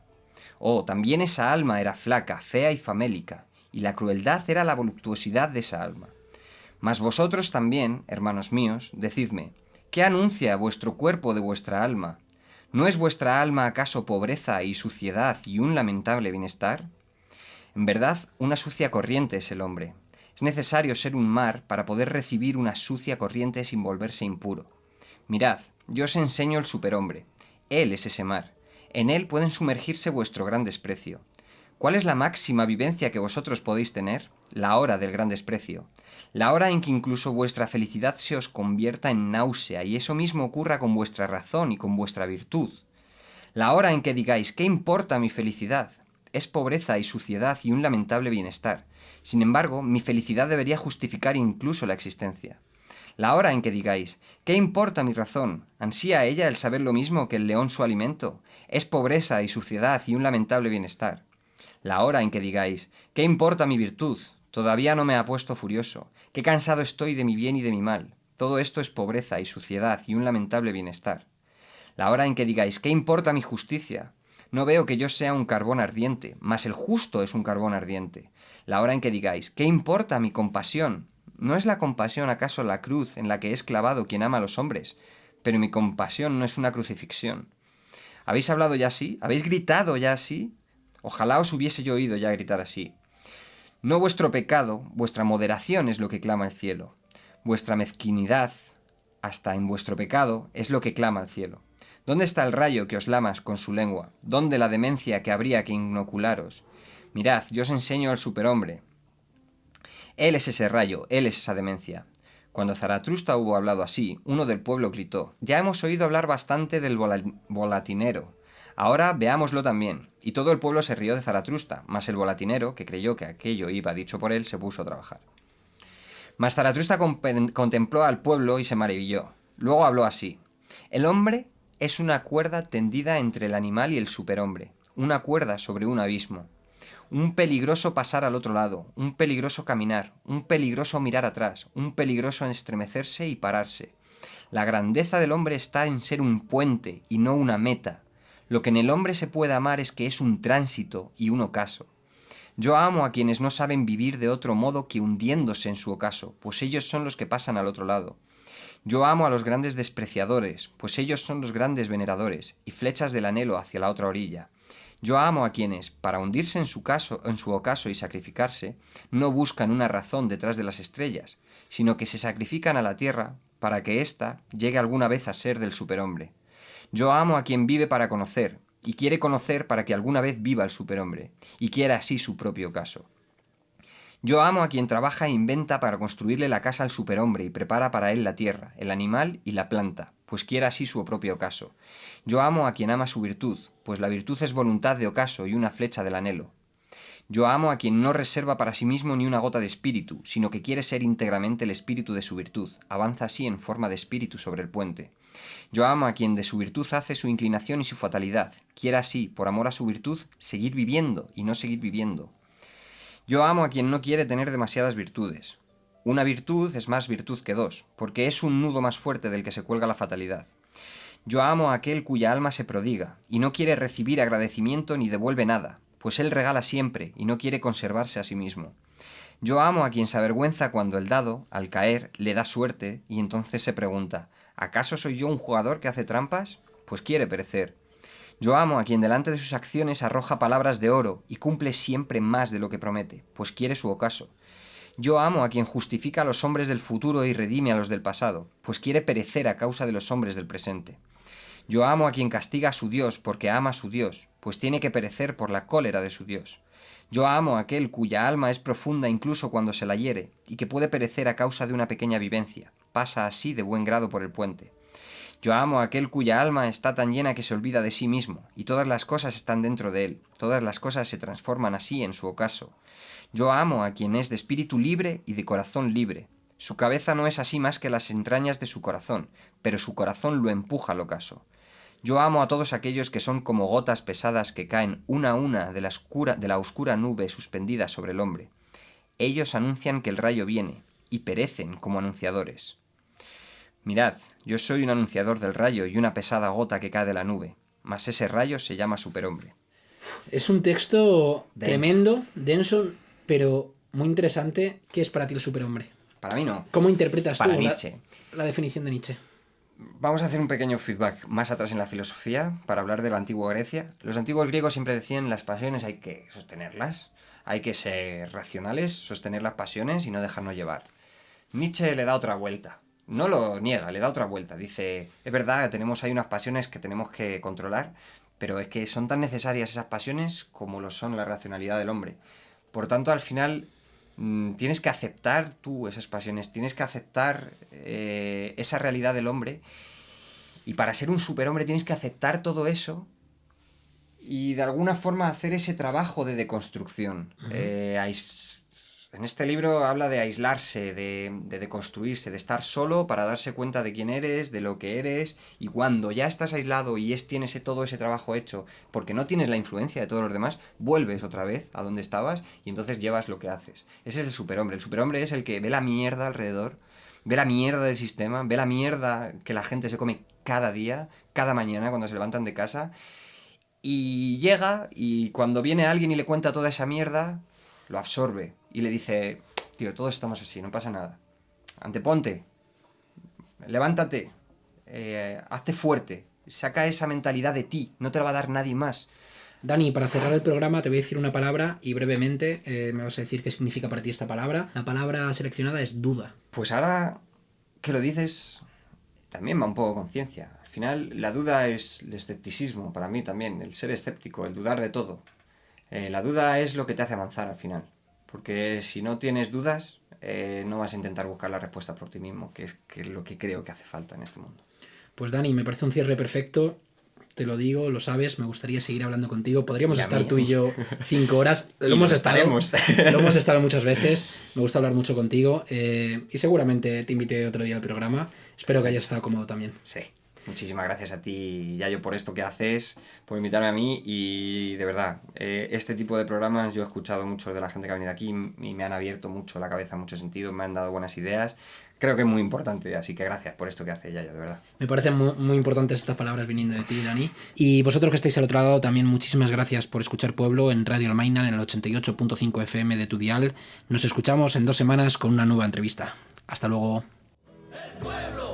Oh, también esa alma era flaca, fea y famélica, y la crueldad era la voluptuosidad de esa alma. Mas vosotros también, hermanos míos, decidme, ¿qué anuncia vuestro cuerpo de vuestra alma? ¿No es vuestra alma acaso pobreza y suciedad y un lamentable bienestar? En verdad, una sucia corriente es el hombre. Es necesario ser un mar para poder recibir una sucia corriente sin volverse impuro. Mirad, yo os enseño el superhombre. Él es ese mar. En él pueden sumergirse vuestro gran desprecio. ¿Cuál es la máxima vivencia que vosotros podéis tener? La hora del gran desprecio. La hora en que incluso vuestra felicidad se os convierta en náusea, y eso mismo ocurra con vuestra razón y con vuestra virtud. La hora en que digáis, ¿qué importa mi felicidad? Es pobreza y suciedad y un lamentable bienestar. Sin embargo, mi felicidad debería justificar incluso la existencia. La hora en que digáis, ¿qué importa mi razón? ¿Ansía ella el saber lo mismo que el león su alimento? Es pobreza y suciedad y un lamentable bienestar. La hora en que digáis, ¿qué importa mi virtud? Todavía no me ha puesto furioso. Qué cansado estoy de mi bien y de mi mal. Todo esto es pobreza y suciedad y un lamentable bienestar. La hora en que digáis, ¿qué importa mi justicia? No veo que yo sea un carbón ardiente, mas el justo es un carbón ardiente. La hora en que digáis, ¿qué importa mi compasión? ¿No es la compasión acaso la cruz en la que es clavado quien ama a los hombres? Pero mi compasión no es una crucifixión. ¿Habéis hablado ya así? ¿Habéis gritado ya así? Ojalá os hubiese yo oído ya gritar así. No vuestro pecado, vuestra moderación es lo que clama el cielo. Vuestra mezquinidad, hasta en vuestro pecado, es lo que clama el cielo. ¿Dónde está el rayo que os lamas con su lengua? ¿Dónde la demencia que habría que inocularos? Mirad, yo os enseño al superhombre. Él es ese rayo, él es esa demencia. Cuando Zaratustra hubo hablado así, uno del pueblo gritó, ya hemos oído hablar bastante del volatinero. Ahora veámoslo también. Y todo el pueblo se rió de Zaratustra, mas el volatinero, que creyó que aquello iba dicho por él, se puso a trabajar. Mas Zaratustra contempló al pueblo y se maravilló. Luego habló así. El hombre es una cuerda tendida entre el animal y el superhombre, una cuerda sobre un abismo. Un peligroso pasar al otro lado, un peligroso caminar, un peligroso mirar atrás, un peligroso estremecerse y pararse. La grandeza del hombre está en ser un puente y no una meta. Lo que en el hombre se puede amar es que es un tránsito y un ocaso. Yo amo a quienes no saben vivir de otro modo que hundiéndose en su ocaso, pues ellos son los que pasan al otro lado. Yo amo a los grandes despreciadores, pues ellos son los grandes veneradores, y flechas del anhelo hacia la otra orilla. Yo amo a quienes, para hundirse en su ocaso y sacrificarse, no buscan una razón detrás de las estrellas, sino que se sacrifican a la tierra para que ésta llegue alguna vez a ser del superhombre. Yo amo a quien vive para conocer, y quiere conocer para que alguna vez viva el superhombre, y quiera así su propio ocaso. Yo amo a quien trabaja e inventa para construirle la casa al superhombre y prepara para él la tierra, el animal y la planta, pues quiera así su propio ocaso. Yo amo a quien ama su virtud, pues la virtud es voluntad de ocaso y una flecha del anhelo. Yo amo a quien no reserva para sí mismo ni una gota de espíritu, sino que quiere ser íntegramente el espíritu de su virtud, avanza así en forma de espíritu sobre el puente. Yo amo a quien de su virtud hace su inclinación y su fatalidad, quiera así, por amor a su virtud, seguir viviendo y no seguir viviendo. Yo amo a quien no quiere tener demasiadas virtudes. Una virtud es más virtud que dos, porque es un nudo más fuerte del que se cuelga la fatalidad. Yo amo a aquel cuya alma se prodiga, y no quiere recibir agradecimiento ni devuelve nada, pues él regala siempre y no quiere conservarse a sí mismo. Yo amo a quien se avergüenza cuando el dado, al caer, le da suerte, y entonces se pregunta, ¿acaso soy yo un jugador que hace trampas? Pues quiere perecer. Yo amo a quien delante de sus acciones arroja palabras de oro y cumple siempre más de lo que promete, pues quiere su ocaso. Yo amo a quien justifica a los hombres del futuro y redime a los del pasado, pues quiere perecer a causa de los hombres del presente. Yo amo a quien castiga a su Dios porque ama a su Dios, pues tiene que perecer por la cólera de su Dios. Yo amo a aquel cuya alma es profunda incluso cuando se la hiere, y que puede perecer a causa de una pequeña vivencia, pasa así de buen grado por el puente. Yo amo a aquel cuya alma está tan llena que se olvida de sí mismo, y todas las cosas están dentro de él, todas las cosas se transforman así en su ocaso. Yo amo a quien es de espíritu libre y de corazón libre. Su cabeza no es así más que las entrañas de su corazón, pero su corazón lo empuja al ocaso. Yo amo a todos aquellos que son como gotas pesadas que caen una a una de la oscura nube suspendida sobre el hombre. Ellos anuncian que el rayo viene, y perecen como anunciadores. Mirad, yo soy un anunciador del rayo y una pesada gota que cae de la nube, mas ese rayo se llama superhombre. Es un texto Denso. tremendo, denso, pero muy interesante. ¿Qué es para ti el superhombre? Para mí no. ¿Cómo interpretas Para tú Nietzsche. la definición de Nietzsche? Vamos a hacer un pequeño feedback más atrás en la filosofía para hablar de la antigua Grecia. Los antiguos griegos siempre decían las pasiones hay que sostenerlas, hay que ser racionales, sostener las pasiones y no dejarnos llevar. Nietzsche le da otra vuelta. No lo niega, le da otra vuelta. Dice, es verdad, tenemos ahí unas pasiones que tenemos que controlar, pero es que son tan necesarias esas pasiones como lo son la racionalidad del hombre. Por tanto, al final, tienes que aceptar tú esas pasiones, tienes que aceptar esa realidad del hombre, y para ser un superhombre tienes que aceptar todo eso y de alguna forma hacer ese trabajo de deconstrucción. En este libro habla de aislarse, de deconstruirse, de estar solo para darse cuenta de quién eres, de lo que eres, y cuando ya estás aislado y tienes todo ese trabajo hecho, porque no tienes la influencia de todos los demás, vuelves otra vez a donde estabas y entonces llevas lo que haces. Ese es el superhombre. El superhombre es el que ve la mierda alrededor, ve la mierda del sistema, ve la mierda que la gente se come cada día, cada mañana cuando se levantan de casa, y llega y cuando viene alguien y le cuenta toda esa mierda, lo absorbe y le dice, tío, todos estamos así, no pasa nada. Anteponte, levántate, hazte fuerte, saca esa mentalidad de ti, no te la va a dar nadie más. Dani, para cerrar el programa te voy a decir una palabra y brevemente me vas a decir qué significa para ti esta palabra. La palabra seleccionada es duda. Pues ahora que lo dices, también va un poco con ciencia. Al final, la duda es el escepticismo, para mí también, el ser escéptico, el dudar de todo. La duda es lo que te hace avanzar al final, porque si no tienes dudas, no vas a intentar buscar la respuesta por ti mismo, que es lo que creo que hace falta en este mundo. Pues Dani, me parece un cierre perfecto. Te lo digo, lo sabes, me gustaría seguir hablando contigo. Podríamos estar tú y yo 5 horas. Lo hemos estado muchas veces. Me gusta hablar mucho contigo. Y seguramente te invité otro día al programa. Espero que hayas estado cómodo también. Sí. Muchísimas gracias a ti, Yayo, por esto que haces, por invitarme a mí. Y de verdad, este tipo de programas yo he escuchado mucho de la gente que ha venido aquí y me han abierto mucho la cabeza en muchos sentidos, me han dado buenas ideas. Creo que es muy importante, así que gracias por esto que hace Yayo, de verdad. Me parecen muy importantes estas palabras viniendo de ti, Dani. Y vosotros que estáis al otro lado, también muchísimas gracias por escuchar Pueblo en Radio Almaina, en el 88.5 FM de tu dial. Nos escuchamos en 2 semanas con una nueva entrevista. Hasta luego. El pueblo